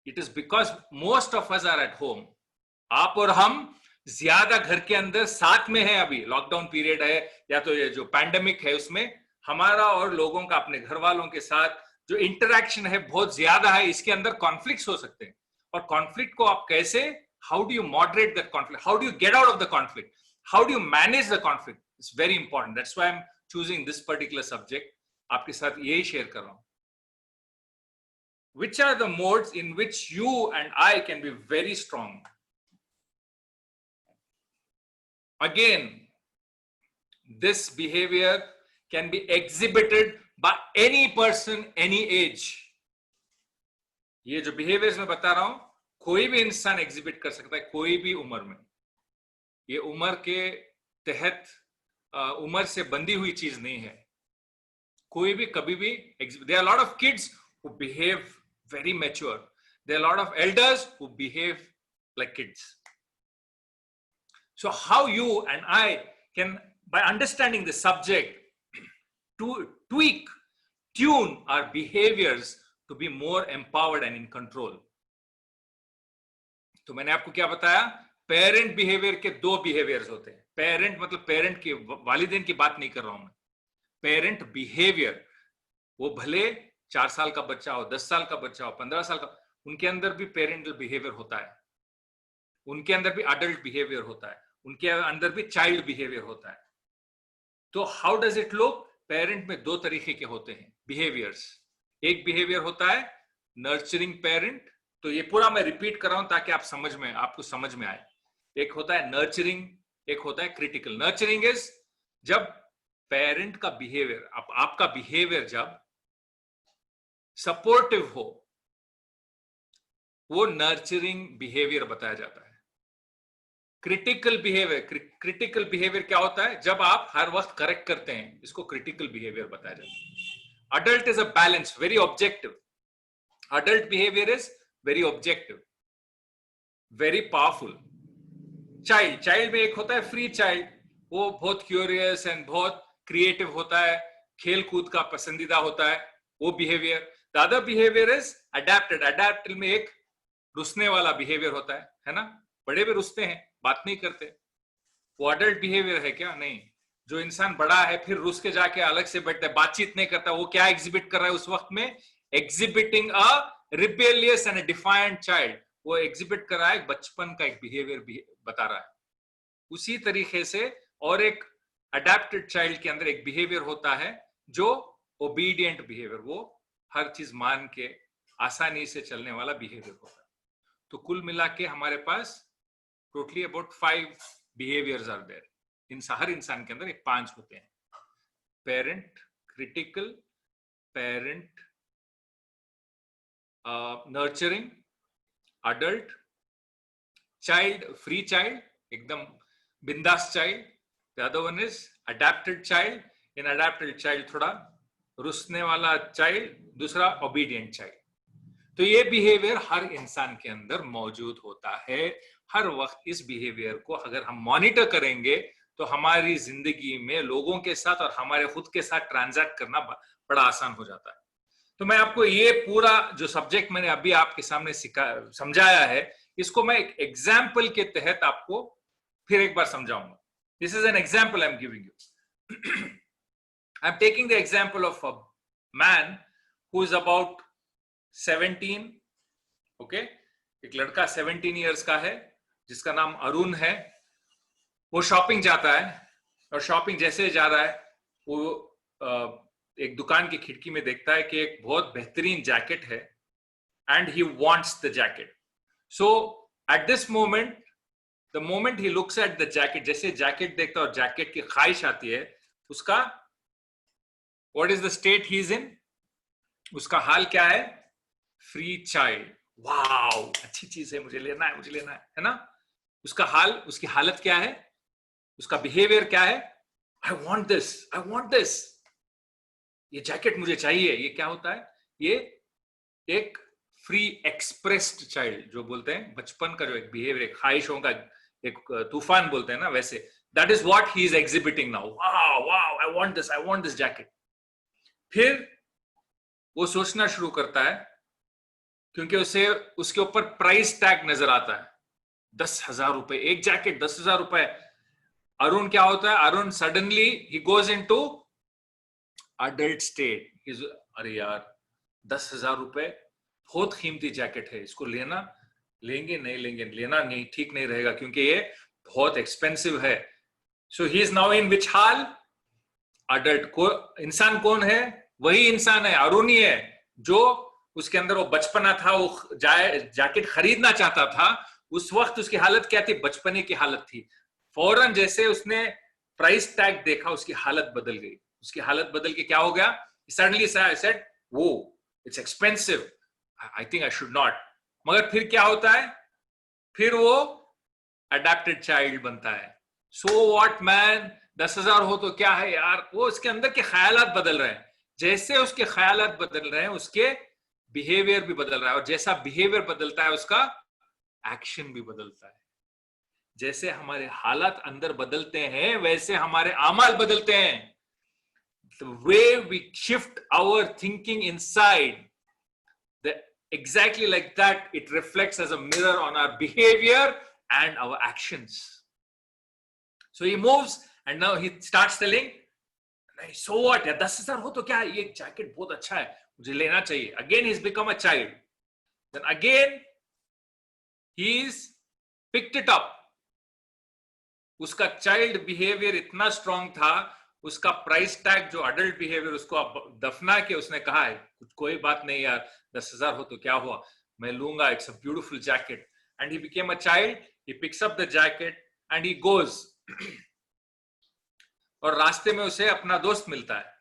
It is because most of us are at home. आप और हम ज्यादा घर के अंदर साथ में है, अभी लॉकडाउन पीरियड है या तो ये जो पैंडेमिक है, उसमें हमारा और लोगों का अपने घर वालों के साथ जो इंटरैक्शन है बहुत ज्यादा है। इसके अंदर कॉन्फ्लिक्ट्स हो सकते हैं, और कॉन्फ्लिक्ट को आप कैसे, how do you moderate that conflict, how do you get out of the conflict, how do you manage the conflict, it's very important. That's why I am choosing this particular subject. आपके साथ यही share कर रहा हूं। which are the modes in which you and I can be very strong. Again, this behavior can be exhibited by any person, any age. ये जो behaviors मैं बता रहा हूं, कोई भी इंसान एग्जिबिट कर सकता है, कोई भी उम्र में. ये उम्र के तहत उम्र से बंधी हुई चीज नहीं है. कोई भी कभी भी. There are a lot of kids who behave very mature. There are a lot of elders who behave like kids. So how you and I can, by understanding the subject, to tweak, tune our behaviors to be more empowered and in control. तो मैंने आपको क्या बताया? Parent behaviour के दो behaviours होते हैं. Parent मतलब पेरेंट के वालिदैन की बात नहीं कर रहा हूं मैं. पेरेंट बिहेवियर, वो भले 4 साल का बच्चा हो, 10 साल का बच्चा हो, 15 साल का, उनके अंदर भी पेरेंटल बिहेवियर होता है. उनके अंदर भी अडल्ट बिहेवियर होता है. उनके अंदर भी चाइल्ड बिहेवियर होता है. तो how does it look? Parent में दो तरीके के होते हैं बिहेवियर्स. एक बिहेवियर होता है नर्चरिंग पेरेंट. तो ये पूरा मैं रिपीट कर रहा हूं ताकि आपको समझ में आए. एक होता है नर्चरिंग, एक होता है क्रिटिकल. नर्चरिंग इज जब पेरेंट का बिहेवियर, आपका बिहेवियर जब सपोर्टिव हो, वो नर्चरिंग बिहेवियर बताया जाता है. क्रिटिकल बिहेवियर क्या होता है? जब आप हर वक्त करेक्ट करते हैं, इसको क्रिटिकल बिहेवियर बताया जाता है. Adult is a balance, very objective. Adult behaviour is very objective, very powerful. Child में एक होता है फ्री चाइल्ड. वो बहुत क्यूरियस एंड बहुत क्रिएटिव होता है, खेल कूद का पसंदीदा होता है, वो behaviour. The other behaviour is adapted. Adapted में एक रुसने वाला बिहेवियर होता है ना? बड़े भी रुसते हैं, बात नहीं करते. वो अडल्ट बिहेवियर है क्या? नहीं. जो इंसान बड़ा है फिर रुस के जाके अलग से बैठता है, बातचीत नहीं करता, वो क्या एग्जिबिट कर रहा है उस वक्त में? Exhibiting a rebellious and defiant child. वो एग्जिबिट कर रहा है बचपन का एक बिहेवियर बता रहा है. उसी तरीके से और एक अडेप्टेड चाइल्ड के अंदर एक बिहेवियर होता है जो ओबीडियंट बिहेवियर, वो हर चीज मान के आसानी से चलने वाला बिहेवियर होता है. तो कुल मिला के हमारे पास totally about 5 behaviours are there. हर इंसान के अंदर एक 5 होते हैं. Parent, critical, parent, nurturing, adult, child, free child, एकदम बिंदास child. The other one is adapted child. In adapted child थोड़ा रुसने वाला चाइल्ड, दूसरा ओबीडियंट चाइल्ड. तो ये बिहेवियर हर इंसान के अंदर मौजूद होता है. हर वक्त इस बिहेवियर को अगर हम मॉनिटर करेंगे तो हमारी जिंदगी में लोगों के साथ और हमारे खुद के साथ ट्रांजैक्ट करना बड़ा आसान हो जाता है. तो मैं आपको ये पूरा जो सब्जेक्ट मैंने अभी आपके सामने समझाया है, इसको मैं एक एग्जाम्पल के तहत आपको फिर एक बार समझाऊंगा. This is an example I am giving you. I am taking the example of a man who is about 17. Okay, एक लड़का 17 इयर्स का है जिसका नाम अरुण है. वो शॉपिंग जाता है और शॉपिंग जैसे जा रहा है वो एक दुकान की खिड़की में देखता है कि एक बहुत बेहतरीन जैकेट है and he wants the jacket. So at this moment, the moment he looks at the jacket, जैसे जैकेट देखता है और जैकेट की ख्वाहिश आती है, उसका what is the state he is in? उसका हाल क्या है? Free child. वाओ, अच्छी चीज है, मुझे लेना है ना? उसका हाल, उसकी हालत क्या है? उसका बिहेवियर क्या है? आई वॉन्ट दिस, ये जैकेट मुझे चाहिए. ये क्या होता है? ये एक फ्री एक्सप्रेस्ड चाइल्ड, जो बोलते हैं बचपन का जो एक बिहेवियर, एक ख्वाहिशों का एक तूफान बोलते हैं ना, वैसे that is what he is exhibiting now. Wow, I want this jacket. फिर वो सोचना शुरू करता है क्योंकि उसे उसके ऊपर प्राइस टैग नजर आता है. 10,000 रुपए, एक जैकेट 10,000 रुपए. अरुण क्या होता है? Arun suddenly he goes into adult state. अरे यार, 10,000 रुपए बहुत कीमती जैकेट है, इसको लेंगे नहीं लेंगे, लेना नहीं, ठीक नहीं रहेगा क्योंकि ये बहुत एक्सपेंसिव है. So he is now in which हाल? अडल्ट. इंसान कौन है? वही इंसान है, अरुण ही है, जो उसके अंदर वो बचपना था, वो जैकेट खरीदना चाहता था, उस वक्त उसकी हालत क्या थी? बचपने की हालत थी। फौरन जैसे उसने प्राइस टैग देखा, उसकी हालत बदल गई। उसकी हालत बदल के क्या हो गया? सडनली सेड, वो it's expensive, I think I should not. मगर फिर क्या होता है? फिर वो अडेप्टेड चाइल्ड बनता है। सो व्हाट मैन, 10,000 हो तो क्या है यार, वो उसके अंदर के ख्यालात बदल रहे हैं। जैसे उसके ख्यालात बदल रहे हैं, उसके बिहेवियर भी बदल रहा है, और जैसा बिहेवियर बदलता है उसका एक्शन भी बदलता है। जैसे हमारे हालात अंदर बदलते हैं, वैसे हमारे अमाल बदलते हैं। The way we shift our thinking inside, exactly like that, it reflects as a mirror on our behavior and our actions. So he moves and now he starts telling, so what, 10,000 हो तो क्या है, ये jacket बहुत अच्छा है, मुझे लेना चाहिए. Again he's become a child. Then again he's picked it up. उसका चाइल्ड बिहेवियर इतना स्ट्रांग था, उसका प्राइस टैग जो अडल्ट बिहेवियर, उसको दफना के उसने कहा है कोई बात नहीं यार, 10,000 हो तो क्या हुआ, मैं लूंगा, it's a beautiful jacket. And he became a child, he picks up the jacket and he goes. और रास्ते में उसे अपना दोस्त मिलता है,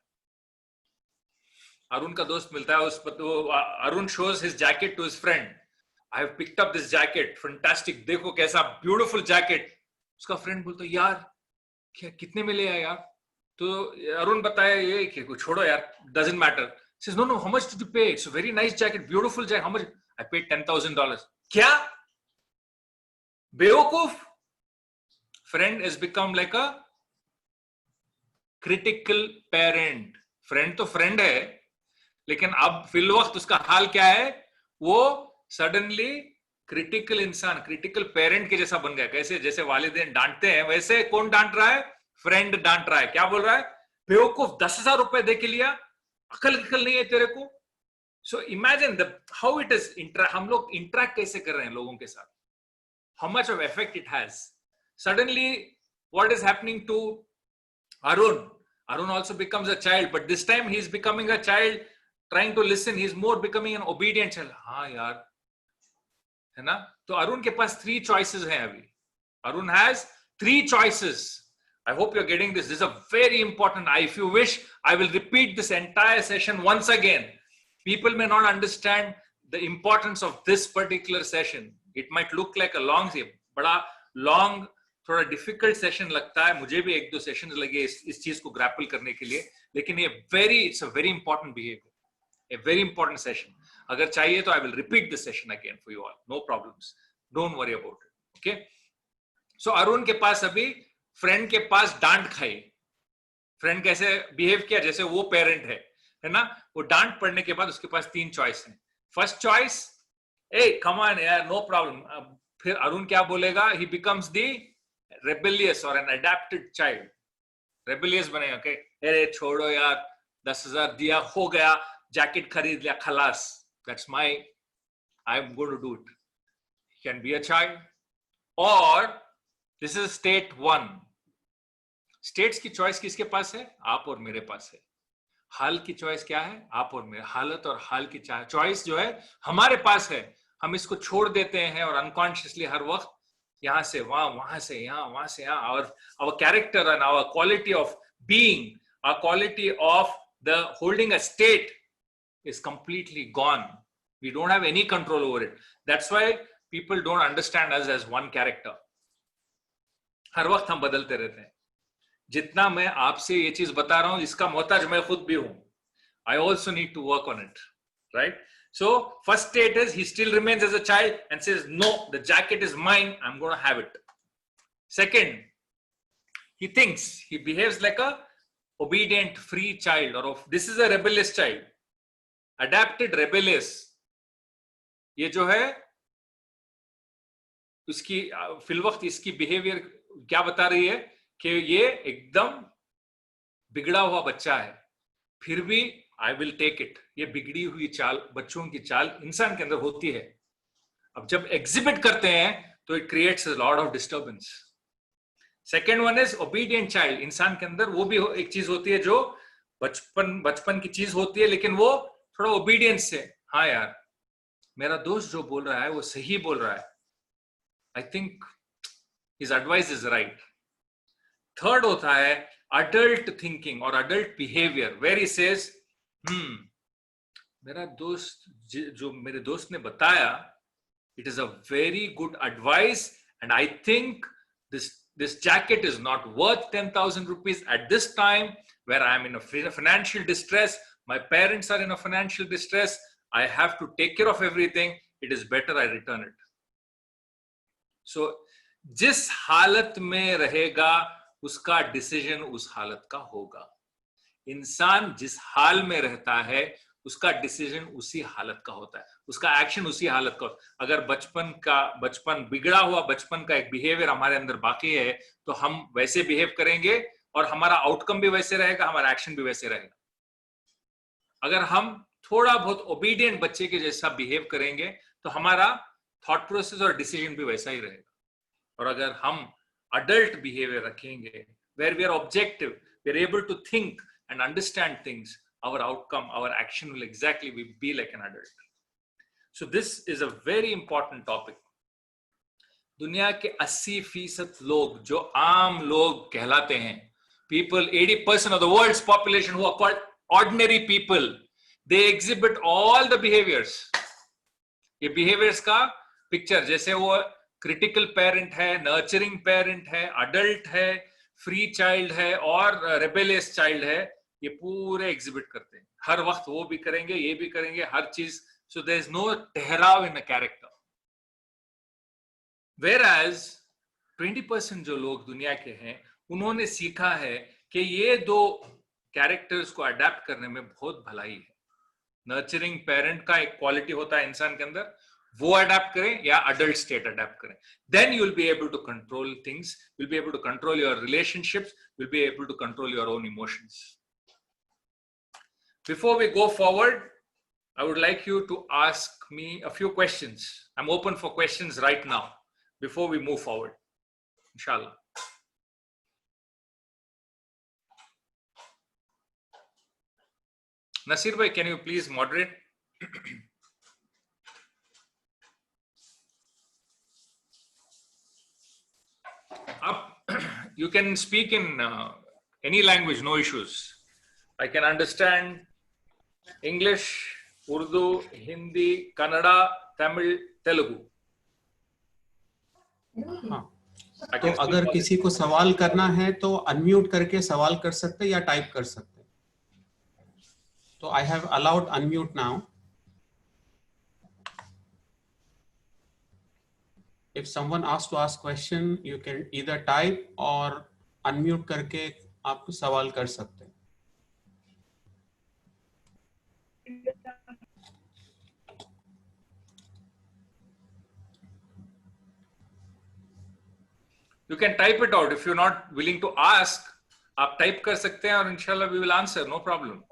अरुण का दोस्त मिलता है. Arun shows his jacket to his friend. I have picked up this jacket, fantastic, देखो कैसा ब्यूटीफुल जैकेट. उसका फ्रेंड बोलता यार क्या, कितने में ले आया यार? तो अरुण बताया ये कि छोड़ो यार, doesn't matter. Says no no, how much did you pay? It's a very nice jacket, beautiful jacket, how much? I paid $10,000. क्या बेवकूफ! Friend is become like a critical parent. Friend तो फ्रेंड है, लेकिन अब फिल वक्त उसका हाल क्या है? वो सडनली क्रिटिकल इंसान, क्रिटिकल पेरेंट के जैसा बन गया. कैसे? जैसे वालिदैन डांटते हैं, वैसे कौन डांट रहा है? फ्रेंड डांट रहा है. क्या बोल रहा है? बेवकूफ, 10,000 रुपए दे के लिया, अकल नहीं है तेरे को. So imagine how it is. हम लोग इंटरेक्ट कैसे कर रहे हैं लोगों के साथ, how much of effect it has. Suddenly what is happening to Arun? Arun also becomes a child, but this time he is becoming a child trying to listen. He is more becoming an obedient child. हाँ यार, है ना? तो अरुण के पास 3 choices हैं अभी. Arun has 3 choices. I hope you're getting this. This is a very important. If you wish, I will repeat this entire session once again. People may not understand the importance of this particular session. It might look like a long, बड़ा long, थोड़ा difficult session लगता है. मुझे भी 1-2 sessions लगे इस चीज को ग्रैपल करने के लिए, लेकिन ये it's a very important behaviour, a very important session. अगर चाहिए तो I will repeat this session again for you all, no problems, don't worry about it. Okay, so Arun के पास अभी फ्रेंड के पास डांट खाई. फ्रेंड कैसे बिहेव किया? जैसे वो पेरेंट है ना? वो डांट पड़ने के बाद उसके पास 3 चॉइस है. First choice, A come on यार, नो प्रॉब्लम. फिर अरुण क्या बोलेगा? ही becomes the rebellious or an adapted child. Rebellious बनेगा कि अरे छोड़ो यार, 10,000 दिया, हो गया, जैकेट खरीद लिया, खलास, that's my, I'm going to do it. He can be a child, or this is state 1. States की चॉइस किसके पास है? आप और मेरे पास है. हाल की चॉइस क्या है? आप और मेरे. हालत और हाल की चॉइस जो है हमारे पास है. हम इसको छोड़ देते हैं और अनकॉन्शियसली हर वक्त यहां से वहां से यहाँ, वहां से यहाँ. our character and our quality of being, our quality of the holding a state is completely gone. We don't have any control over it. That's why people don't understand us as one character. हर वक्त हम बदलते रहते हैं. जितना मैं आपसे ये चीज बता रहा हूं, इसका मोहताज मैं खुद भी हूं. I also need to work on it, right? So first state is he still remains as a child and says, no, the jacket is mine, I'm going to have it. Second, he thinks, he behaves like a obedient, free child, or this is a rebellious child. Adapted rebellious. ये जो है उसकी फिलवक्त इसकी behaviour क्या बता रही है? कि ये एकदम बिगड़ा हुआ बच्चा है, फिर भी I will take it. ये बिगड़ी हुई चाल, बच्चों की चाल इंसान के अंदर होती है. अब जब एग्जिबिट करते हैं तो it creates a lot of disturbance. Second one is obedient child. इंसान के अंदर वो भी एक चीज होती है जो बचपन की चीज होती है, लेकिन वो थोड़ा ओबीडियंस से, हाँ यार, मेरा दोस्त जो बोल रहा है वो सही बोल रहा है, I think his advice is right. Third होता है अडल्ट थिंकिंग और adult behaviour, where he says मेरा दोस्त जो मेरे दोस्त ने बताया, it is a very good advice, and I think this jacket is not worth 10,000 rupees at this time where I am in a financial distress, my parents are in a financial distress, I have to take care of everything, it is better I return it. So जिस हालत में रहेगा उसका decision उस हालत का होगा। इंसान जिस हाल में रहता है उसका डिसीजन उसी हालत का होता है, उसका एक्शन उसी हालत का। अगर बचपन बिगड़ा हुआ बचपन का एक बिहेवियर हमारे अंदर बाकी है तो हम वैसे बिहेव करेंगे और हमारा आउटकम भी वैसे रहेगा, हमारा एक्शन भी वैसे रहेगा। अगर हम थोड़ा बहुत ओबीडियंट बच्चे के जैसा बिहेव करेंगे तो हमारा थॉट प्रोसेस और डिसीजन भी वैसा ही रहेगा। और अगर हम अडल्ट बिहेवियर रखेंगे where we are objective, we are able to think and understand things, our outcome, our action will exactly be like an adult. So this is a very important topic. दुनिया के 80% लोग जो आम लोग कहलाते हैं, people, 80% of the world's population who are called ordinary people, they exhibit all the behaviors. ये behaviors का picture, जैसे वो critical parent है, nurturing parent है, adult है, फ्री चाइल्ड है और रेबेलियस चाइल्ड है, ये पूरे एग्जिबिट करते हैं। हर वक्त वो भी करेंगे, ये भी करेंगे, हर चीज। सो देयर इज नो ठहराव इन अ कैरेक्टर। वेयरएज 20% जो लोग दुनिया के हैं उन्होंने सीखा है कि ये दो कैरेक्टर्स को अडेप्ट करने में बहुत भलाई है। नर्चरिंग पेरेंट का एक क्वालिटी होता है इंसान के अंदर, वो अडेप्ट करें या अडल्ट स्टेट अडेप्ट करें, then you will be able to control things, will be able to control your relationships, will be able to control your own emotions. Before we go forward, I would like you to ask me a few questions. I'm open for questions right now before we move forward, inshallah. Nasir bhai, can you please moderate? You can speak in any language, no issues. I can understand English, Urdu, Hindi, Kannada, Tamil, Telugu. हाँ, तो अगर किसी को सवाल करना है तो unmute करके सवाल कर सकते या टाइप कर सकते। तो I have allowed unmute now. If someone asks to ask question, you can either type or unmute करके आप सवाल कर सकते हैं। You can type it out. If you're not willing to ask, आप type कर सकते हैं और inshallah we will answer, no problem.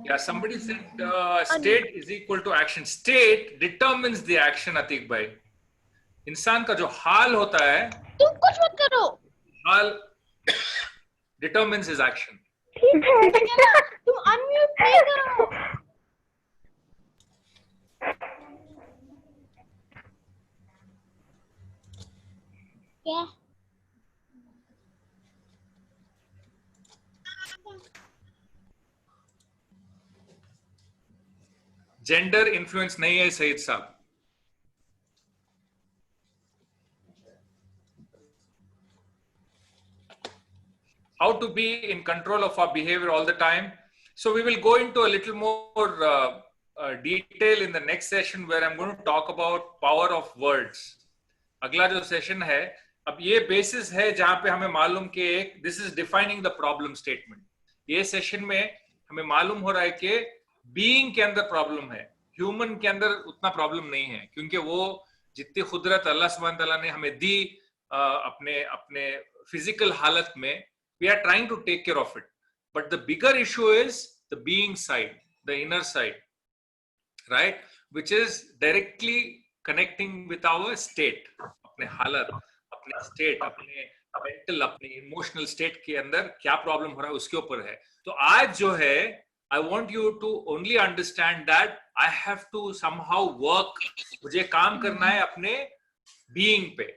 Yeah, somebody said state is equal to action. State determines the action, Atiq bhai. इंसान का जो हाल होता है, तुम कुछ मत करो, हाल determines his action. तुम अनम्यूट नहीं करो। क्या? जेंडर इन्फ्लुएंस नहीं है सईद साहब। How to be in control of our behavior all the time. So we will go into a little more detail in the next session where I'm going to talk about power of words. अगला जो session है, अब ये basis है जहां पे हमें मालूम कि एक this is defining the problem statement. ये सेशन में हमें मालूम हो रहा है कि बीइंग के अंदर प्रॉब्लम है, ह्यूमन के अंदर उतना प्रॉब्लम नहीं है, क्योंकि वो जितनी खुदरत अल्लाह सुब्हान तआला ने हमें दी अपने फिजिकल हालत में, we are trying to take care of it, but the bigger issue is the being side, the inner side, right, which is directly connecting with our state, अपने हालत, अपने स्टेट, अपने मेंटल, अपने इमोशनल स्टेट के अंदर क्या problem हो रहा है उसके ऊपर है. तो आज जो है I want you to only understand that I have to somehow work, मुझे काम करना है अपने being पे.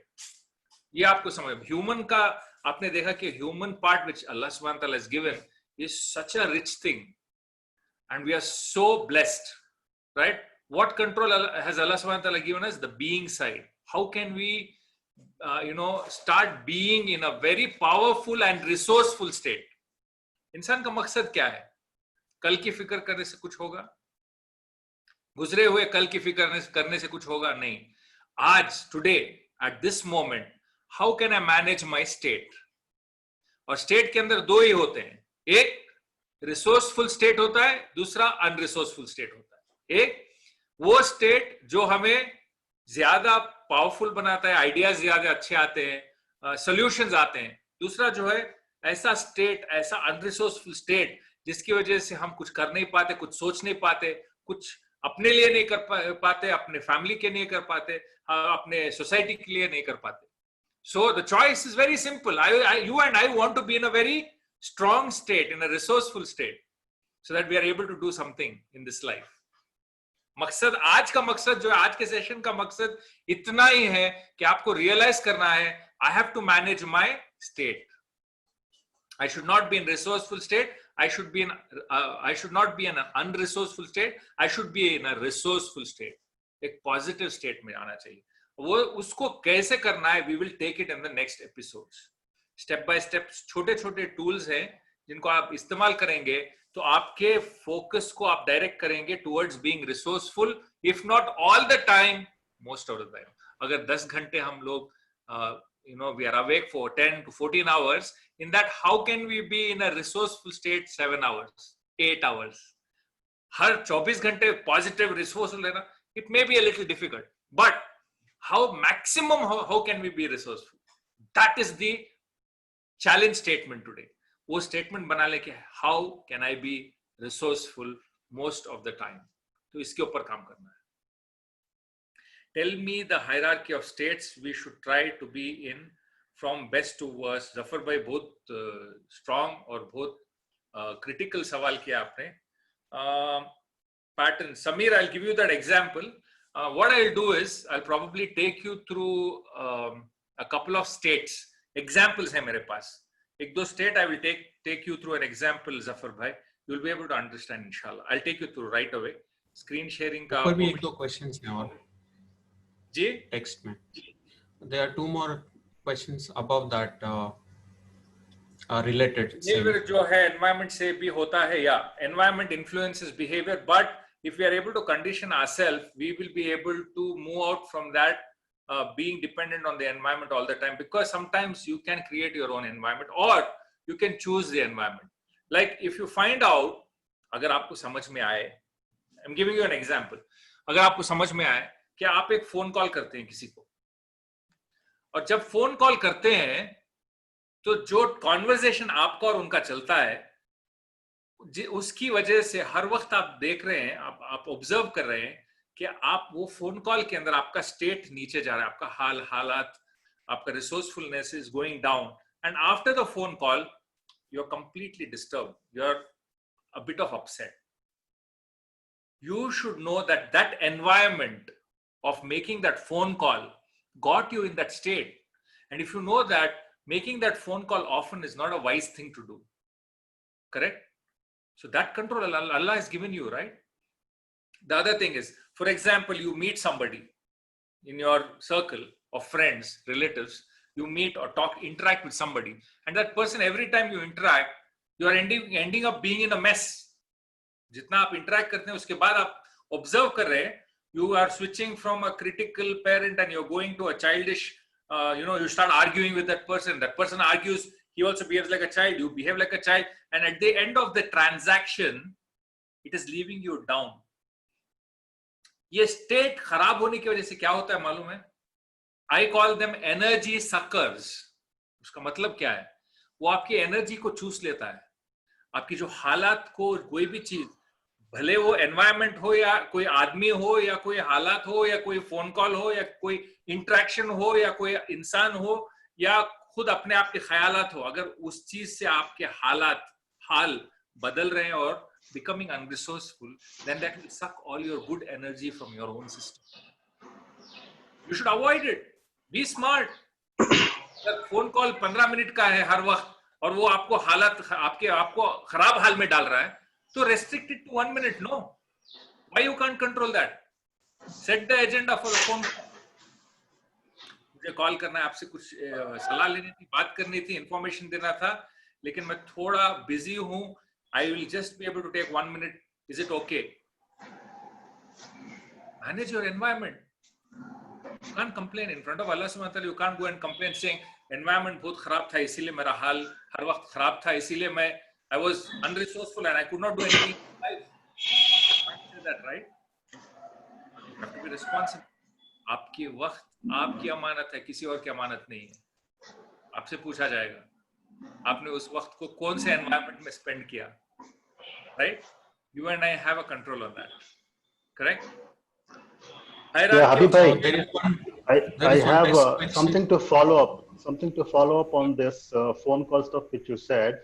ये आपको समझ, ह्यूमन का आपने देखा कि ह्यूमन पार्ट विच अल्लाह सुब्हानहू व तआला has given is such a rich thing and we are so blessed, right? What control has Allah subhanahu wa ta'ala given us? The being side. How can we start being in a very powerful and resourceful state? इंसान का मकसद क्या है? कल की फिक्र करने से कुछ होगा? गुजरे हुए कल की फिक्र करने से कुछ होगा? नहीं. आज, today, at this moment, how can I manage my state? और स्टेट के अंदर दो ही होते हैं. एक रिसोर्सफुल स्टेट होता है, दूसरा अनरिसोर्सफुल स्टेट होता है. एक वो स्टेट जो हमें ज्यादा पावरफुल बनाता है, आइडियाज ज्यादा अच्छे आते हैं, सॉल्यूशंस आते हैं. दूसरा जो है ऐसा स्टेट, ऐसा अनरिसोर्सफुल स्टेट जिसकी वजह से हम कुछ कर नहीं पाते, कुछ सोच नहीं पाते, कुछ अपने लिए नहीं कर पाते, अपने फैमिली के नहीं कर पाते, अपने सोसाइटी के लिए नहीं कर पाते. So the choice is very simple. You and I want to be in a very strong state, in a resourceful state, so that we are able to do something in this life. मकसद, आज का मकसद जो है, आज के session का मकसद इतना ही है कि आपको रियलाइज करना है, I have to manage my state. I should not be in resourceful state. I should not be in an unresourceful state. I should be in a resourceful state. एक पॉजिटिव स्टेट में आना चाहिए. वो उसको कैसे करना है, we will take it in the next episodes. Step by step छोटे छोटे टूल्स हैं जिनको आप इस्तेमाल करेंगे तो आपके फोकस को आप डायरेक्ट करेंगे towards being resourceful, if not all the time, most of the time. अगर 10 घंटे हम लोग we are awake for 10 to 14 hours, in that how can we be in a resourceful state 7 hours, 8 hours? हर 24 घंटे positive resourceful रहना, it may be a little difficult, but how can we be resourceful? That is the challenge statement today. वो statement बना ले कि how can I be resourceful most of the time? तो इसके ऊपर काम करना है. Tell me the hierarchy of states we should try to be in from best to worst. Zafar भाई बहुत strong और बहुत critical सवाल किया आपने. Pattern. Samir, I'll give you that example. What I'll do is I'll probably take you through a couple of states. Examples है मेरे पास. एक दो state I will take you through an example, Zafar bhai. You'll be able to understand, inshallah. I'll take you through right away. Screen sharing का. ऊपर भी एक दो questions हैं और. जी. Text में. There are 2 more questions above that related. Behavior जो है environment से भी होता है, या environment influences behavior, but if we are able to condition ourselves, we will be able to move out from that being dependent on the environment all the time, because sometimes you can create your own environment or you can choose the environment. Like if you find out, अगर आपको समझ में आए, I'm giving you an example. अगर आपको समझ में आए कि आप एक फोन कॉल करते हैं किसी को, और जब फोन कॉल करते हैं तो जो कॉन्वर्सेशन आपका और उनका चलता है, उसकी वजह से हर वक्त आप देख रहे हैं, आप ऑब्जर्व कर रहे हैं कि आप वो फोन कॉल के अंदर आपका स्टेट नीचे जा रहा है, आपका हालात, आपका resourcefulness is going down, and after the phone call you are completely disturb, you are a bit of upset. You should know that that environment of making that phone call got you in that state. And if you know that making that phone call often is not a wise thing to do, correct? So that control Allah has given you, right? The other thing is, for example, you meet somebody in your circle of friends, relatives, you meet or talk, interact with somebody, and that person, every time you interact, you are ending up being in a mess. जितना आप interact करते हैं उसके बाद आप observe कर रहे हैं, you are switching from a critical parent and you're going to a childish, you start arguing with that person argues, he also behaves like a child, you behave like a child, and at the end of the transaction it is leaving you down. ये state खराब होने की वजह से क्या होता है मालूम है? I call them energy suckers. उसका मतलब क्या है? वो आपकी एनर्जी को चूस लेता है, आपकी जो हालात को, कोई भी चीज भले वो एनवायरनमेंट हो या कोई आदमी हो या कोई हालात हो या कोई फोन कॉल हो या कोई इंटरेक्शन हो या कोई इंसान हो या खुद अपने आप के ख्यालात हो, अगर उस चीज से आपके हाल बदल रहे हैं और becoming unresourceful, then that will suck all your good energy from your own system. You should avoid it. Be smart. अगर फोन कॉल 15 मिनट का है हर वक्त और वो आपको आपको खराब हाल में डाल रहा है, तो restrict it to 1 minute. No. Why you can't control that? Set the agenda for the phone call. मुझे कॉल करना है, आपसे कुछ सलाह लेनी थी, बात करनी थी, इंफॉर्मेशन देना था, लेकिन मैं थोड़ा बिजी हूँ. I will just be able to take 1 minute. Is it okay? Manage your environment. You can't complain in front of Allah subhanahu wa ta'ala. You can't go and complain saying environment बहुत खराब था इसीलिए मेरा हाल हर वक्त खराब था, इसीलिए मैं I was unresourceful and I could not do anything in life. You can't say that, right? You have to be responsible. आपकी वक्त आपकी अमानत है, किसी और की अमानत नहीं है. आपसे पूछा जाएगा आपने उस वक्त को कौन से एनवायरनमेंट में स्पेंड किया, right? You and I have a control on that, correct? Yeah, Habib bhai, I have something to follow up on this phone call stuff which you said.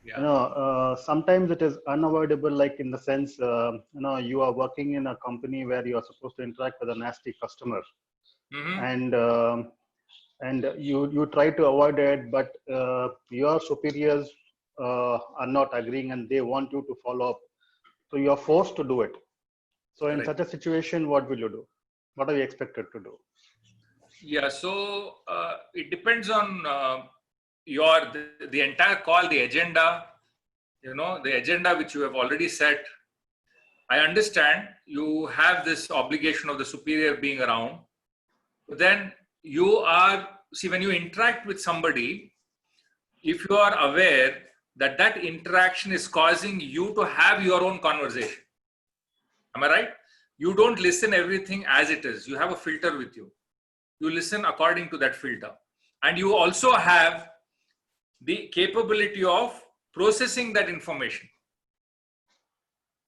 Yeah. You know, sometimes it is unavoidable, like in the sense, you know, you are working in a company where you are supposed to interact with a nasty customer, and you try to avoid it, but your superiors are not agreeing and they want you to follow up, so you are forced to do it. So in such a situation, what will you do? What are you expected to do? Yeah, so it depends on the entire call, the agenda, you know, the agenda which you have already set. I understand you have this obligation of the superior being around, but then you are, see, when you interact with somebody, if you are aware that that interaction is causing you to have your own conversation, am I right? You don't listen everything as it is. You have a filter with you. You listen according to that filter. And you also have the capability of processing that information.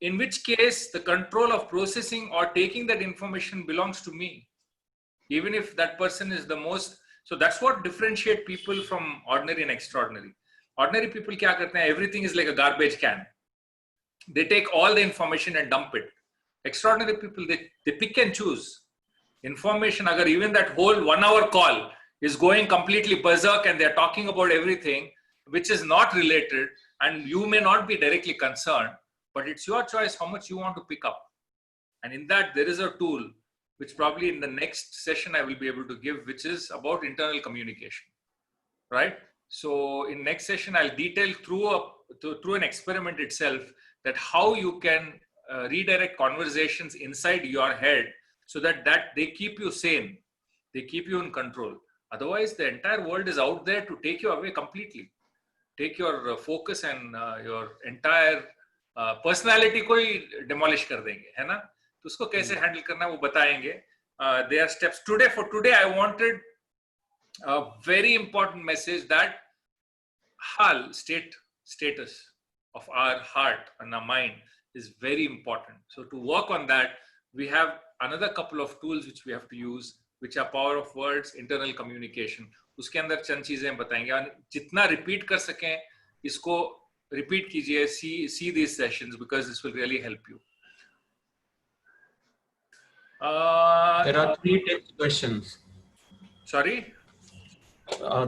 In which case, the control of processing or taking that information belongs to me. Even if that person is the most, so that's what differentiates people from ordinary and extraordinary. Ordinary people kya karte hain? Everything is like a garbage can. They take all the information and dump it. Extraordinary people, they pick and choose information. Agar even that whole 1 hour call is going completely berserk and they're talking about everything which is not related, and you may not be directly concerned, but it's your choice how much you want to pick up. And in that, there is a tool which probably in the next session I will be able to give, which is about internal communication, right? So in next session, I'll detail through an experiment itself that how you can redirect conversations inside your head so that they keep you sane, they keep you in control. Otherwise, the entire world is out there to take you away completely, take your focus and your entire personality को ही demolish कर देंगे, है ना? तो उसको कैसे handle करना वो बताएंगे. There are steps. For today, I wanted a very important message that status of our heart and our mind is very important. So to work on that, we have another couple of tools which we have to use, which are power of words, internal communication. उसके अंदर चंद चीजें बताएंगे और जितना repeat कर सकें इसको repeat कीजिए. See these sessions because this will really help you. There are 3 text questions. Sorry?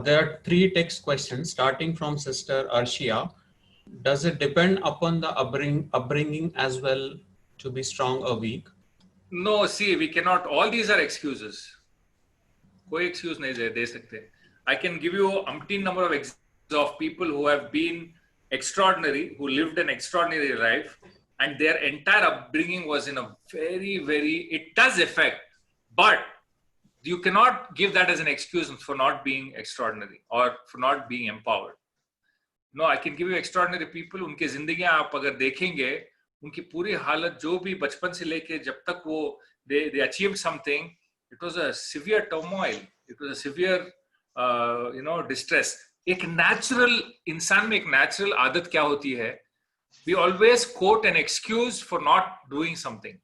There are 3 text questions starting from Sister Arshia. Does it depend upon the upbringing as well to be strong or weak? No, see, we cannot. All these are excuses. कोई excuse नहीं दे सकते. I can give you umpteen number of examples of people who have been extraordinary, who lived an extraordinary life, and their entire upbringing was in a very, it does affect, but you cannot give that as an excuse for not being extraordinary or for not being empowered. No, I can give you extraordinary people. उनकी जिंदगियां आप अगर देखेंगे, उनकी पूरी हालत जो भी बचपन से लेके जब तक वो they achieved something, it was a severe turmoil, it was a severe distress. एक natural इंसान में एक natural आदत क्या होती है We always quote an excuse for not doing something.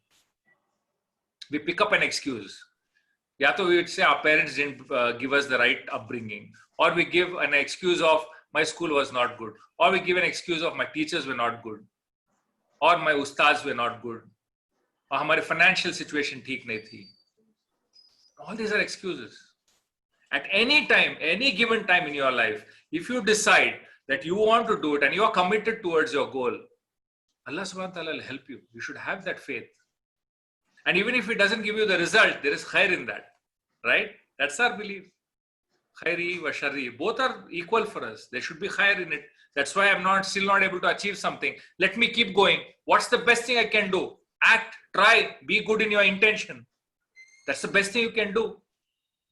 We pick up an excuse. Ya to we would say our parents didn't give us the right upbringing, or we give an excuse of my school was not good, or we give an excuse of my teachers were not good, or my ustads were not good, or हमारी financial situation ठीक नहीं थी. All these are excuses. At any time, any given time in your life, if you decide that you want to do it and you are committed towards your goal, Allah subhanahu wa ta'ala will help you. You should have that faith. And even if it doesn't give you the result, there is khair in that, right? That's our belief. Khairi wa sharri, both are equal for us. There should be khair in it. That's why I'm still not able to achieve something. Let me keep going. What's the best thing I can do? Act, try, be good in your intention. That's the best thing you can do,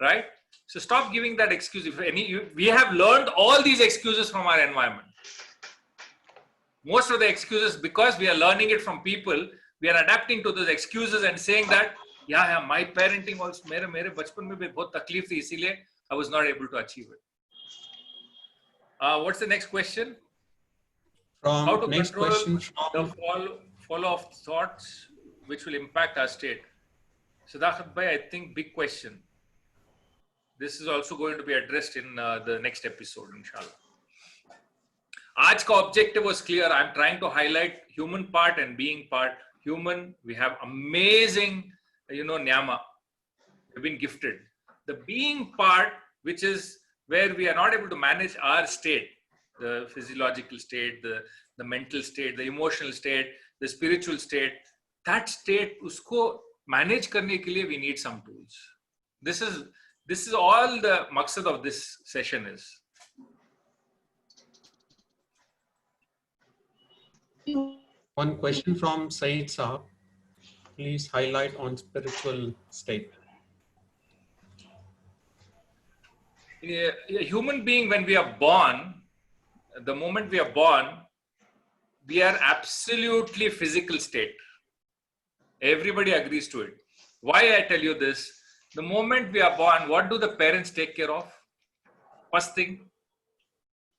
right? So stop giving that excuse. We have learned all these excuses from our environment. Most of the excuses, because we are learning it from people, we are adapting to those excuses and saying that, yeah, my parenting also, मेरे बचपन में भी बहुत तकलीफ थी, इसीलिए I was not able to achieve it. What's the next question? How to Next control question the from follow of thoughts which will impact our state? Sadaqat bhai, I think big question. This is also going to be addressed in the next episode, inshallah. आज का objective was clear. I'm trying to highlight human part and being part. Human, we have amazing, nyama. We've been gifted. The being part, which is where we are not able to manage our state, the physiological state, the mental state, the emotional state, the spiritual state, that state, usko manage karne ke liye we need some tools. This is all the maqsad of this session is. one question from Saeed Saab. Please highlight on spiritual state. A human being, when we are born, the moment we are born, we are absolutely physical state. Everybody agrees to it. Why I tell you this? The moment we are born, what do the parents take care of? First thing,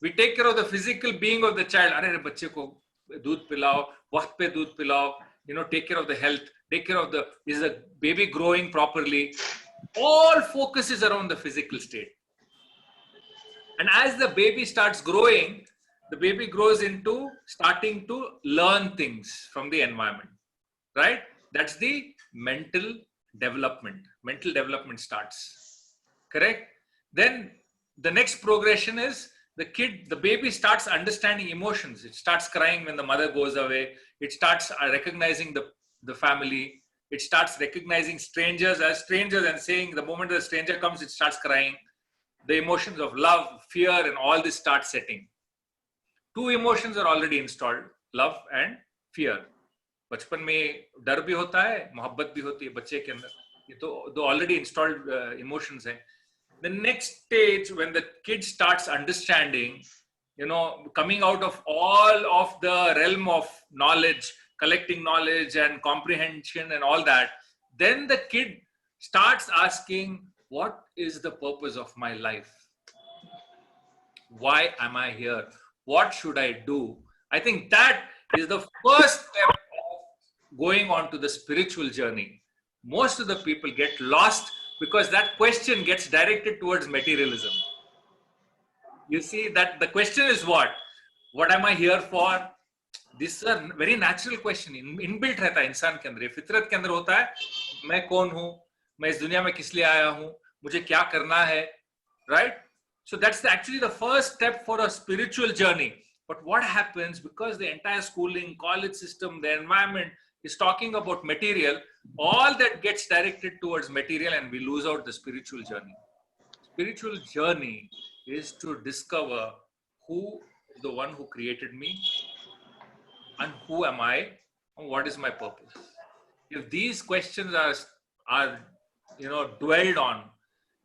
we take care of the physical being of the child. Arey bachche ko doodh pilao, waqt pe doodh pilao, take care of the health, take care of is the baby growing properly? All focus is around the physical state. And as the baby starts growing, the baby grows into starting to learn things from the environment, right? That's the mental development. Mental development starts, correct? Then the next progression is the baby starts understanding emotions. It starts crying when the mother goes away. It starts recognizing the family. It starts recognizing strangers as strangers and saying the moment the stranger comes, it starts crying. The emotions of love, fear, and all this start setting. Two emotions are already installed, love and fear. बचपन में डर भी होता है, मोहब्बत भी होती है बच्चे के अंदर. ये तो already installed emotions हैं. The next stage, when the kid starts understanding, coming out of all of the realm of knowledge, collecting knowledge and comprehension and all that, then the kid starts asking, what is the purpose of my life? Why am I here? What should I do? I think that is the first step of going on to the spiritual journey. Most of the people get lost because that question gets directed towards materialism. You see that the question is what? What am I here for? This is a very natural question. Inbuilt रहता है इंसान के अंदर, फितरत के अंदर होता है, मैं कौन हूँ, मैं इस दुनिया में किस लिए आया हूँ, मुझे क्या करना है, right? So that's actually the first step for a spiritual journey. But what happens, because the entire schooling, college system, the environment is talking about material, all that gets directed towards material and we lose out the spiritual journey. Spiritual journey is to discover who is the one who created me and who am I and what is my purpose. If these questions are dwelled on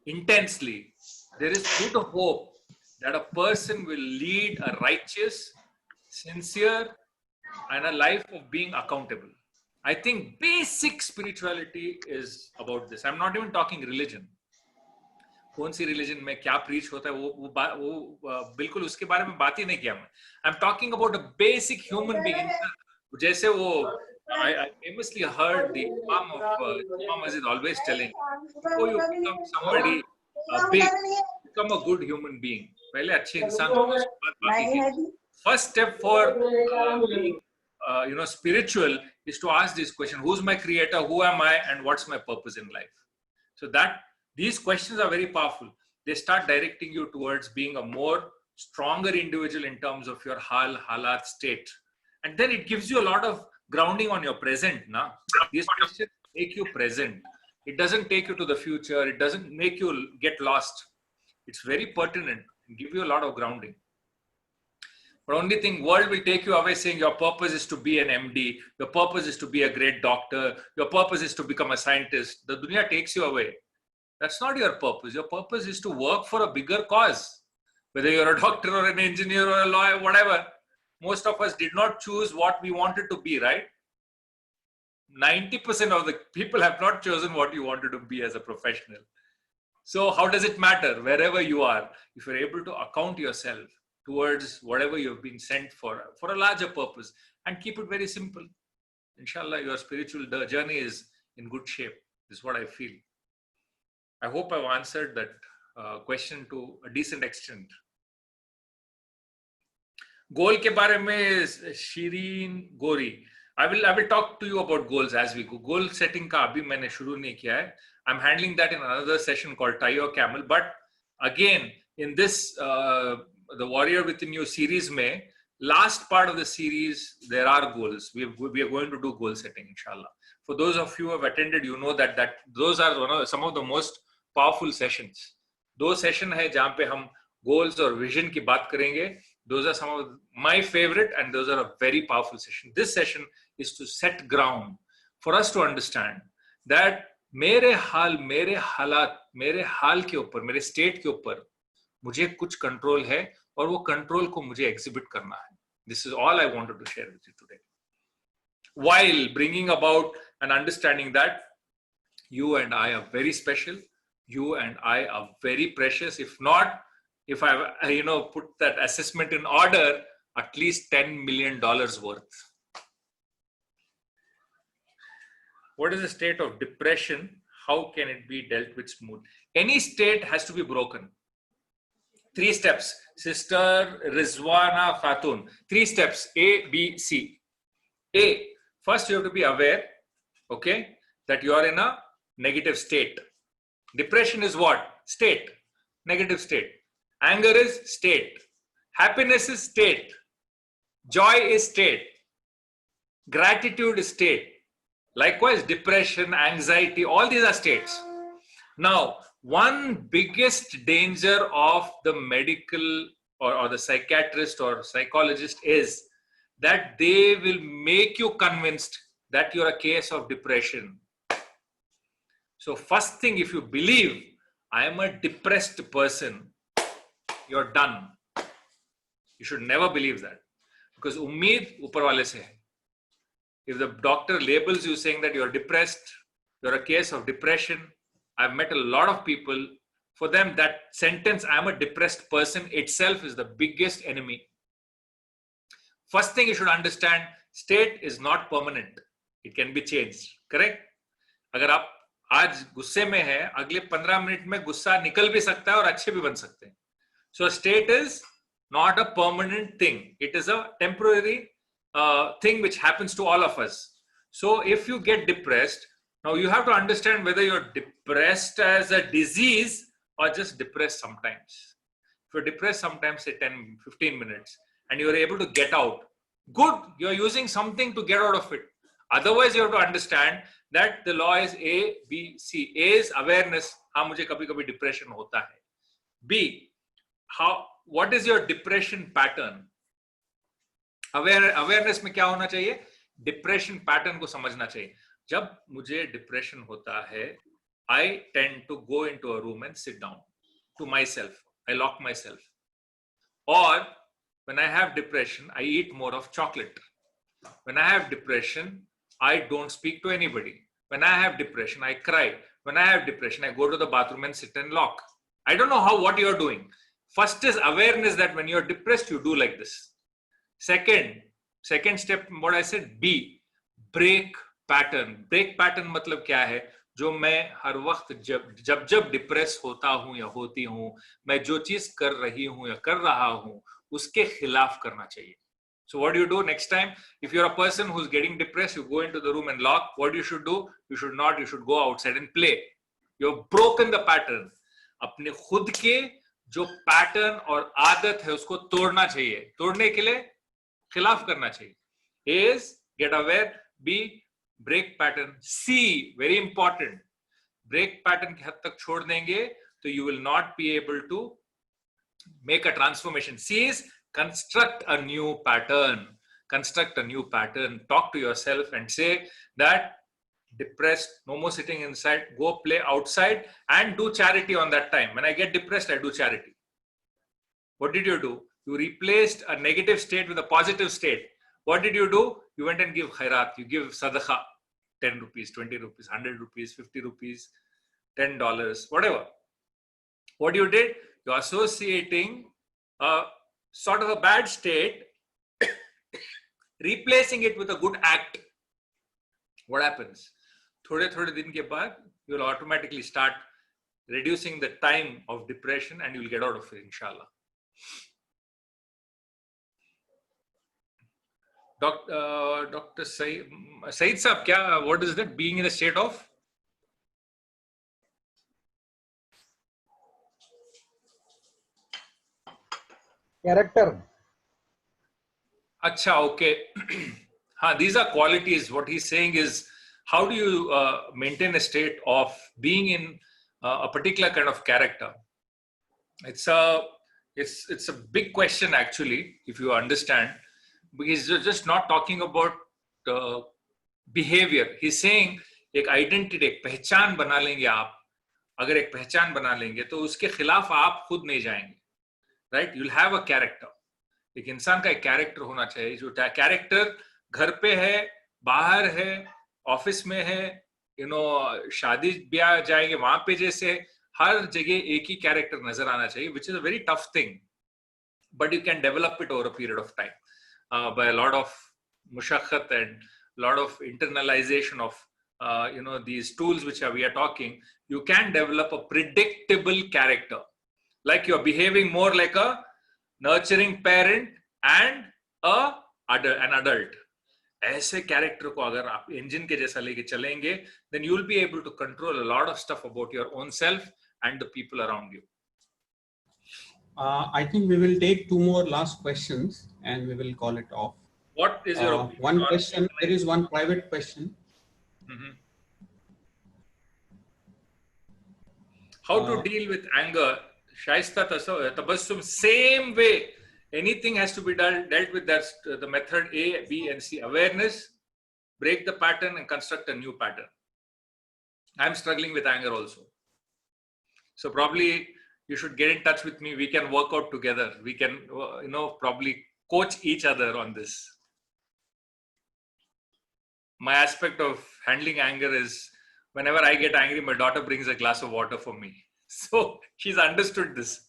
intensely, there is good hope that a person will lead a righteous, sincere, and a life of being accountable. I think basic spirituality is about this. I'm not even talking religion. कौन सी religion में क्या preach होता है, वो बिल्कुल उसके बारे में बात ही नहीं किया मैं. I am talking about a basic human being. जैसे वो I famously heard the Imam of Imam Masjid always telling, before you become somebody big, become a good human being. पहले अच्छे इंसान बनो, उसके बाद बाकी के. First step for being spiritual is to ask this question: who's my creator, who am I, and what's my purpose in life? So that these questions are very powerful. They start directing you towards being a more stronger individual in terms of your halat state, and then it gives you a lot of grounding on your present. Now these questions make you present. It doesn't take you to the future. It doesn't make you get lost. It's very pertinent and give you a lot of grounding. But only thing, world will take you away saying your purpose is to be an MD, your purpose is to be a great doctor, your purpose is to become a scientist. The dunya takes you away. That's not your purpose. Your purpose is to work for a bigger cause. Whether you're a doctor or an engineer or a lawyer, whatever. Most of us did not choose what we wanted to be, right? 90% of the people have not chosen what you wanted to be as a professional. So how does it matter? Wherever you are, if you're able to account yourself towards whatever you've been sent for a larger purpose, and keep it very simple, inshallah, your spiritual journey is in good shape. This is what I feel. I hope I've answered that question to a decent extent. Goal ke bare mein, Shireen Gori. I will talk to you about goals as we go. Goal setting ka abhi maine shuru nahi kiya hai. I'm handling that in another session called Tie Your Camel. But again, in this the Warrior Within You series mein, last part of the series, there are goals. We are going to do goal setting, inshallah. For those of you who have attended, you know that those are some of the most powerful sessions. Those sessions hai jahan pe hum goals or vision ki baat karenge. Those are some of my favorite, and those are a very powerful session. This session is to set ground for us to understand that मेरे हाल, मेरे हालात, मेरे हाल के ऊपर, मेरे state के ऊपर मुझे कुछ कंट्रोल है, और वो कंट्रोल को मुझे एग्जिबिट करना है. This is all I wanted to share with you today, while bringing about an understanding that you and I are very special, you and I are very precious. If not, if I put that assessment in order, at least $10 million worth. What is the state of depression? How can it be dealt with smooth? Any state has to be broken. 3 steps. Sister Rizwana Khatun. 3 steps. A, B, C. A. First, you have to be aware, okay, that you are in a negative state. Depression is what? State. Negative state. Anger is state. Happiness is state. Joy is state. Gratitude is state. Likewise, depression, anxiety, all these are states. Now, one biggest danger of the medical or the psychiatrist or psychologist is that they will make you convinced that you're a case of depression. So first thing, if you believe I am a depressed person, you're done. You should never believe that, because ummeed upar wale se hai. If the doctor labels you saying that you're depressed, you're a case of depression. I've met a lot of people, for them that sentence, I'm a depressed person, itself is the biggest enemy. First thing you should understand, state is not permanent. It can be changed, correct? अगर आप आज गुस्से में हैं, अगले 15 minute में गुस्सा निकल भी सकता है और अच्छे भी बन सकते हैं. So state is not a permanent thing. It is a temporary thing which happens to all of us. So if you get depressed, now you have to understand whether you're depressed as a disease or just depressed sometimes. If you're depressed sometimes, say 10, 15 minutes, and you're able to get out, good, you're using something to get out of it. Otherwise, you have to understand that the law is A, B, C. A is awareness. हाँ, मुझे कभी-कभी depression होता है. B, what is your depression pattern? Awareness में क्या होना चाहिए? Depression pattern को समझना चाहिए. जब मुझे depression होता है, I tend to go into a room and sit down to myself. I lock myself. Or when I have depression, I eat more of chocolate. When I have depression, I don't speak to anybody. When I have depression, I cry. When I have depression, I go to the bathroom and sit and lock. I don't know what you're doing. First is awareness that when you're depressed, you do like this. Second step, what I said, B, break pattern. Break pattern मतलब क्या है? जो मैं हर वक्त जब depress होता हूं या होती हूं, मैं जो चीज कर रही हूं या कर रहा हूं, उसके खिलाफ करना चाहिए. So what do you do next time? If you're a person who's getting depressed, you go into the room and lock. What you should do? You should not. You should go outside and play. You've broken the pattern. अपने खुद के जो pattern और आदत है उसको तोड़ना चाहिए. तोड़ने के लिए खिलाफ करना चाहिए. A is get aware. B, break pattern. C, very important. Break pattern की हद तक छोड़ देंगे तो you will not be able to make a transformation. C is construct a new pattern. Construct a new pattern. Talk to yourself and say that depressed, no more sitting inside, go play outside and do charity on that time. When I get depressed, I do charity. What did you do? You replaced a negative state with a positive state. What did you do? You went and give khairat. You give sadaqah, 10 rupees, 20 rupees, 100 rupees, 50 rupees, $10, whatever. What you did? You're associating a sort of a bad state, replacing it with a good act. What happens? थोड़े दिन के बाद, you'll automatically start reducing the time of depression and you'll get out of it, inshallah. Dr. Saeed Saab, what is that? Being in a state of? Character. Acha, okay. These are qualities. What he's saying is, how do you maintain a state of being in a particular kind of character? It's a big question, actually, if you understand, because you're just not talking about behavior. He's saying एक identity, एक पहचान बना लेंगे आप. अगर एक पहचान बना लेंगे तो उसके खिलाफ आप खुद नहीं जाएंगे. Right? You'll have a character. एक इंसान का एक कैरेक्टर होना चाहिए. जो कैरेक्टर घर पे है, बाहर है, ऑफिस में है, शादी ब्याह जाएंगे वहां पे, जैसे हर जगह एक ही कैरेक्टर नजर आना चाहिए, which is a very tough thing, but you can develop it over a period of time by a lot of mushakhat and a lot of internalization of these tools which we are talking. You can develop a predictable character, like you're behaving more like a nurturing parent and an adult. ऐसे character को अगर आप engine के जैसा लेके चलेंगे, then you will be able to control a lot of stuff about your own self and the people around you. I think we will take two more last questions and we will call it off. What is your opinion? One question, there is one private question. Mm-hmm. How to deal with anger? Shaista tabassum, same way. Anything has to be dealt with. That's the method A, B, and C. Awareness, break the pattern, and construct a new pattern. I'm struggling with anger also. So probably you should get in touch with me. We can work out together. We can, probably coach each other on this. My aspect of handling anger is whenever I get angry, my daughter brings a glass of water for me. So she's understood this.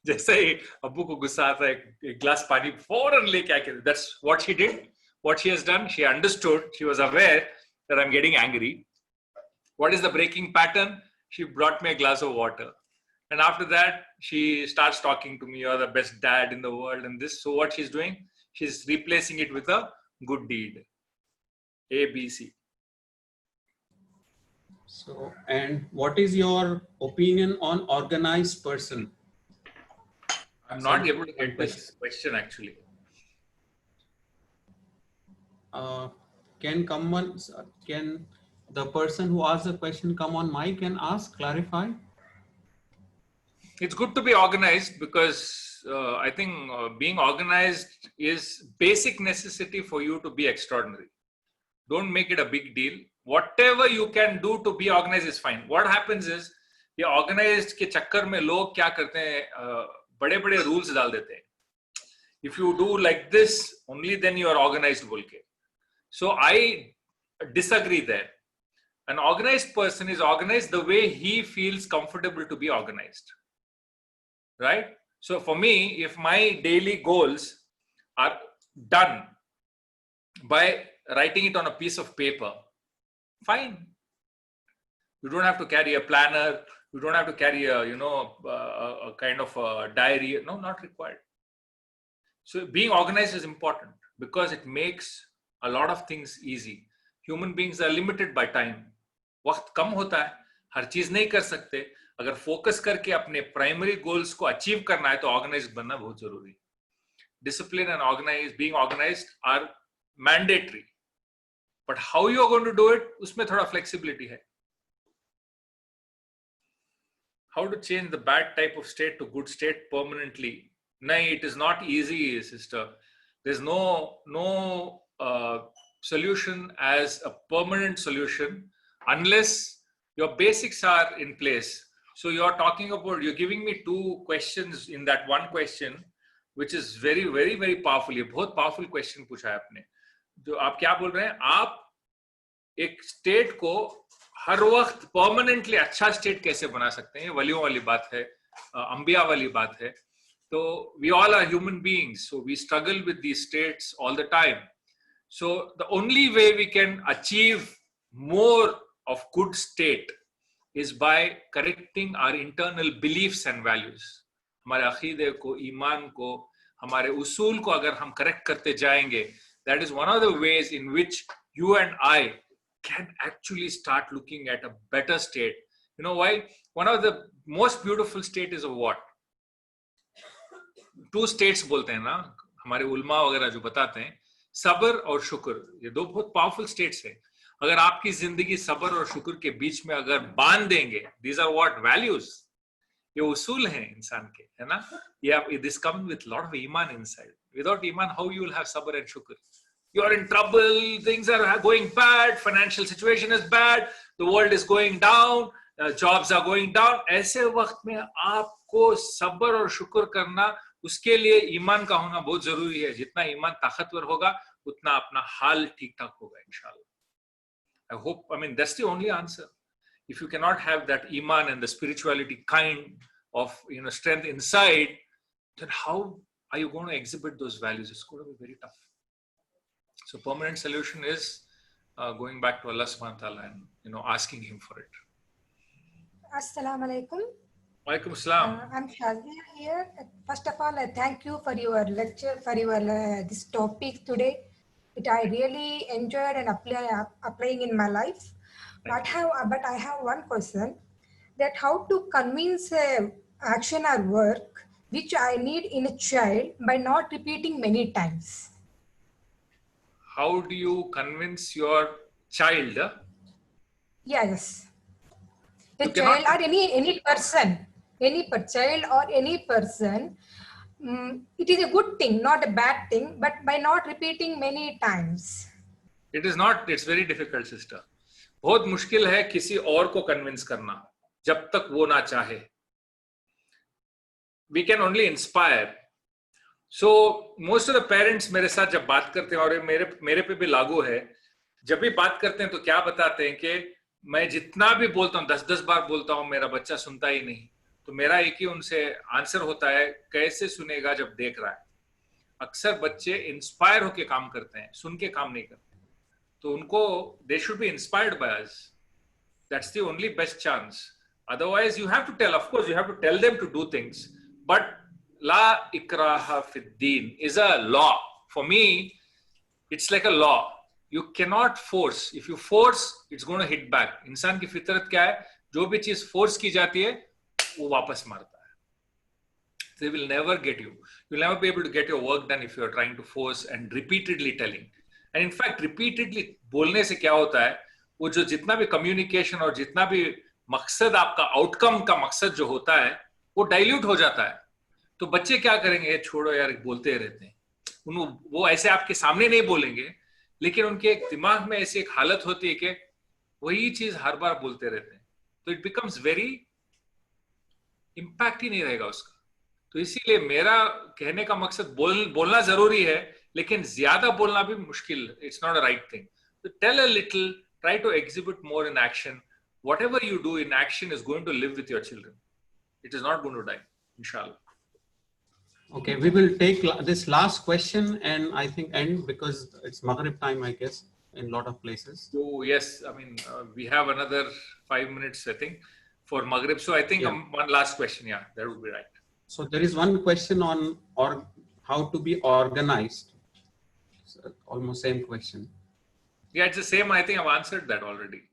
जैसे ही अब्बू को गुस्सा आता है, एक glass पानी फौरन लेके आके. That's what she did. What she has done, she understood. She was aware that I'm getting angry. What is the breaking pattern? She brought me a glass of water. And after that, she starts talking to me, you're the best dad in the world and this. So what she's doing, she's replacing it with a good deed. A, B, C. So, and what is your opinion on organized person? I'm not able to get this question actually. Can the person who asked the question come on mic and ask, clarify? It's good to be organized because I think being organized is basic necessity for you to be extraordinary. Don't make it a big deal. Whatever you can do to be organized is fine. What happens is, ये organized के चक्कर में लोग क्या करते हैं, बड़े-बड़े rules डाल देते हैं. If you do like this, only then you are organized बोल के. So I disagree there. An organized person is organized the way he feels comfortable to be organized. right? So for me, if my daily goals are done by writing it on a piece of paper, fine. You don't have to carry a planner. You don't have to carry a, a kind of a diary. No, not required. So being organized is important because it makes a lot of things easy. Human beings are limited by time. वक्त कम होता है, हर चीज नहीं कर सकते. अगर focus करके अपने प्राइमरी गोल्स को अचीव करना है तो ऑर्गेनाइज्ड बनना बहुत जरूरी है. Discipline and being organized are mandatory. But how you are going to do it, उसमें थोड़ा flexibility है. How to change the bad type of state to good state permanently? No, it is not easy, sister. There's no solution as a permanent solution unless your basics are in place. So you're giving me two questions in that one question, which is very, very, very powerful. ये बहुत powerful question पूछा है आपने. जो आप क्या बोल रहे हैं? आप एक स्टेट को हर वक्त परमानेंटली अच्छा स्टेट कैसे बना सकते हैं? ये वलियों वाली बात है, अंबिया वाली बात है. So we all are human beings, so we struggle with these states all the time. So the only way we can achieve more of good state is by correcting our internal beliefs and values. हमारे अकीदे को, ईमान को, हमारे उसूल को अगर हम correct करते जाएंगे, that is one of the ways in which you and I can actually start looking at a better state. You know why? One of the most beautiful state is of what? Two states बोलते हैं ना, हमारे उल्मा वगैरह जो बताते हैं, सब्र और शुक्र. ये दो बहुत पावरफुल स्टेट्स हैं. अगर आपकी जिंदगी सब्र और शुक्र के बीच में अगर बांध देंगे, these are what values. ये उसूल हैं इंसान के, है ना? ये this comes with lot of Iman inside. Without Iman, how you will have sabr and shukr? You are in trouble, things are going bad, financial situation is bad, the world is going down, jobs are going down. ऐसे वक्त में आपको सब्र और शुक्र करना, उसके लिए ईमान का होना बहुत जरूरी है. जितना ईमान ताकतवर होगा, उतना अपना हाल ठीक ठाक होगा इंशाल्लाह. I mean, that's the only answer. If you cannot have that iman and the spirituality kind of, strength inside, then how are you going to exhibit those values? It's going to be very tough. So permanent solution is going back to Allah subhanahu wa ta'ala and, asking him for it. Assalamu alaikum. Walaikum assalam. I'm Shazia here. First of all, I thank you for your lecture, for your this topic today. I really enjoyed and applying in my life. But I have one question, that how to convince action or work which I need in a child by not repeating many times. How do you convince your child? Yes. A child or any person, child or any person, it is a good thing, not a bad thing, but by not repeating many times. It is not, it's very difficult, sister. बहुत मुश्किल है किसी और को convince करना जब तक वो ना चाहे. We can only inspire. So most of the parents मेरे साथ जब बात करते हैं, और मेरे पे भी लागू है, जब भी बात करते हैं तो क्या बताते हैं कि मैं जितना भी बोलता हूँ, 10-10 बार बोलता हूँ, मेरा बच्चा सुनता ही नहीं. तो मेरा एक ही उनसे आंसर होता है, कैसे सुनेगा जब देख रहा है. अक्सर बच्चे इंस्पायर होके काम करते हैं, सुन के काम नहीं करते. तो उनको they should be inspired by us. That's the only best chance. Otherwise you have to tell, of course you have to tell them to do things, but la ikraha fid deen is a law. For me, it's like a law. You cannot force. If you force, it's going to hit back. इंसान की फितरत क्या है? जो भी चीज force की जाती है वो वापस मारता है. They will never get you. You'll never be able to get your work done if you're trying to force and repeatedly telling. And in fact, repeatedly बोलने से क्या होता है, वो जो जितना भी communication और जितना भी मकसद आपका outcome का मकसद जो होता है, वो dilute हो जाता है. तो बच्चे क्या करेंगे? छोड़ो यार, बोलते रहते हैं. वो ऐसे आपके सामने नहीं बोलेंगे, लेकिन उनके दिमाग में ऐसी एक हालत होती है कि वही चीज हर बार बोलते रहते हैं. तो it becomes very impact he नहीं रहेगा उसका. तो इसीलिए मेरा कहने का मकसद बोलना जरूरी है, लेकिन ज्यादा बोलना भी मुश्किल. It's not a right thing. So tell a little, try to exhibit more in action. Whatever you do in action is going to live with your children. It is not going to die, inshallah. Okay, we will take this last question and I think end because it's Maghrib time, I guess, in a lot of places. So yes, I mean, we have another 5 minutes, I think, for Maghrib. So I think Yeah. one last question. Yeah, that would be right. So there is one question on how to be organized. So almost same question. Yeah, it's the same. I think I've answered that already.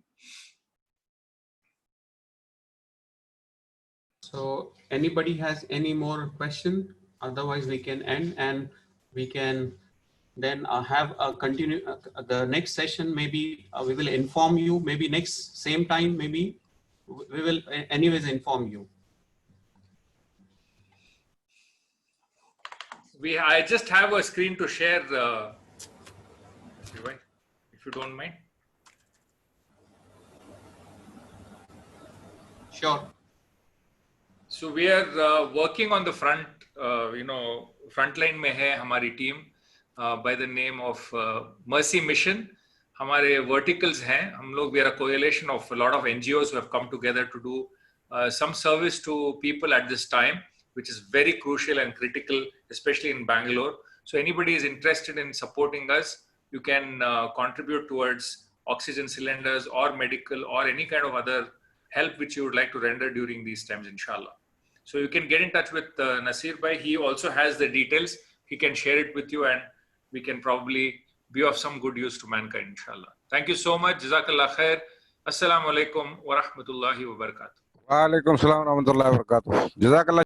So anybody has any more question? Otherwise we can end and we can then have a continue the next session. Maybe we will inform you, maybe next same time, maybe we will anyways inform you. I just have a screen to share, if you don't mind. Sure. So we are working on the front, frontline में है हमारी team by the name of Mercy Mission. हमारे verticals हैं. हम लोग, we are a coalition of a lot of NGOs who have come together to do some service to people at this time, which is very crucial and critical, especially in Bangalore. So anybody is interested in supporting us, you can contribute towards oxygen cylinders or medical or any kind of other help which you would like to render during these times, inshallah. So you can get in touch with Nasir Bhai. He also has the details. He can share it with you and we can probably be of some good use to mankind, inshallah. Thank you so much. Jazakallah khair. Assalamu alaikum wa rahmatullahi wa barakatuh. Wa alaikum salam wa rahmatullahi wa barakatuh. Jazakallah.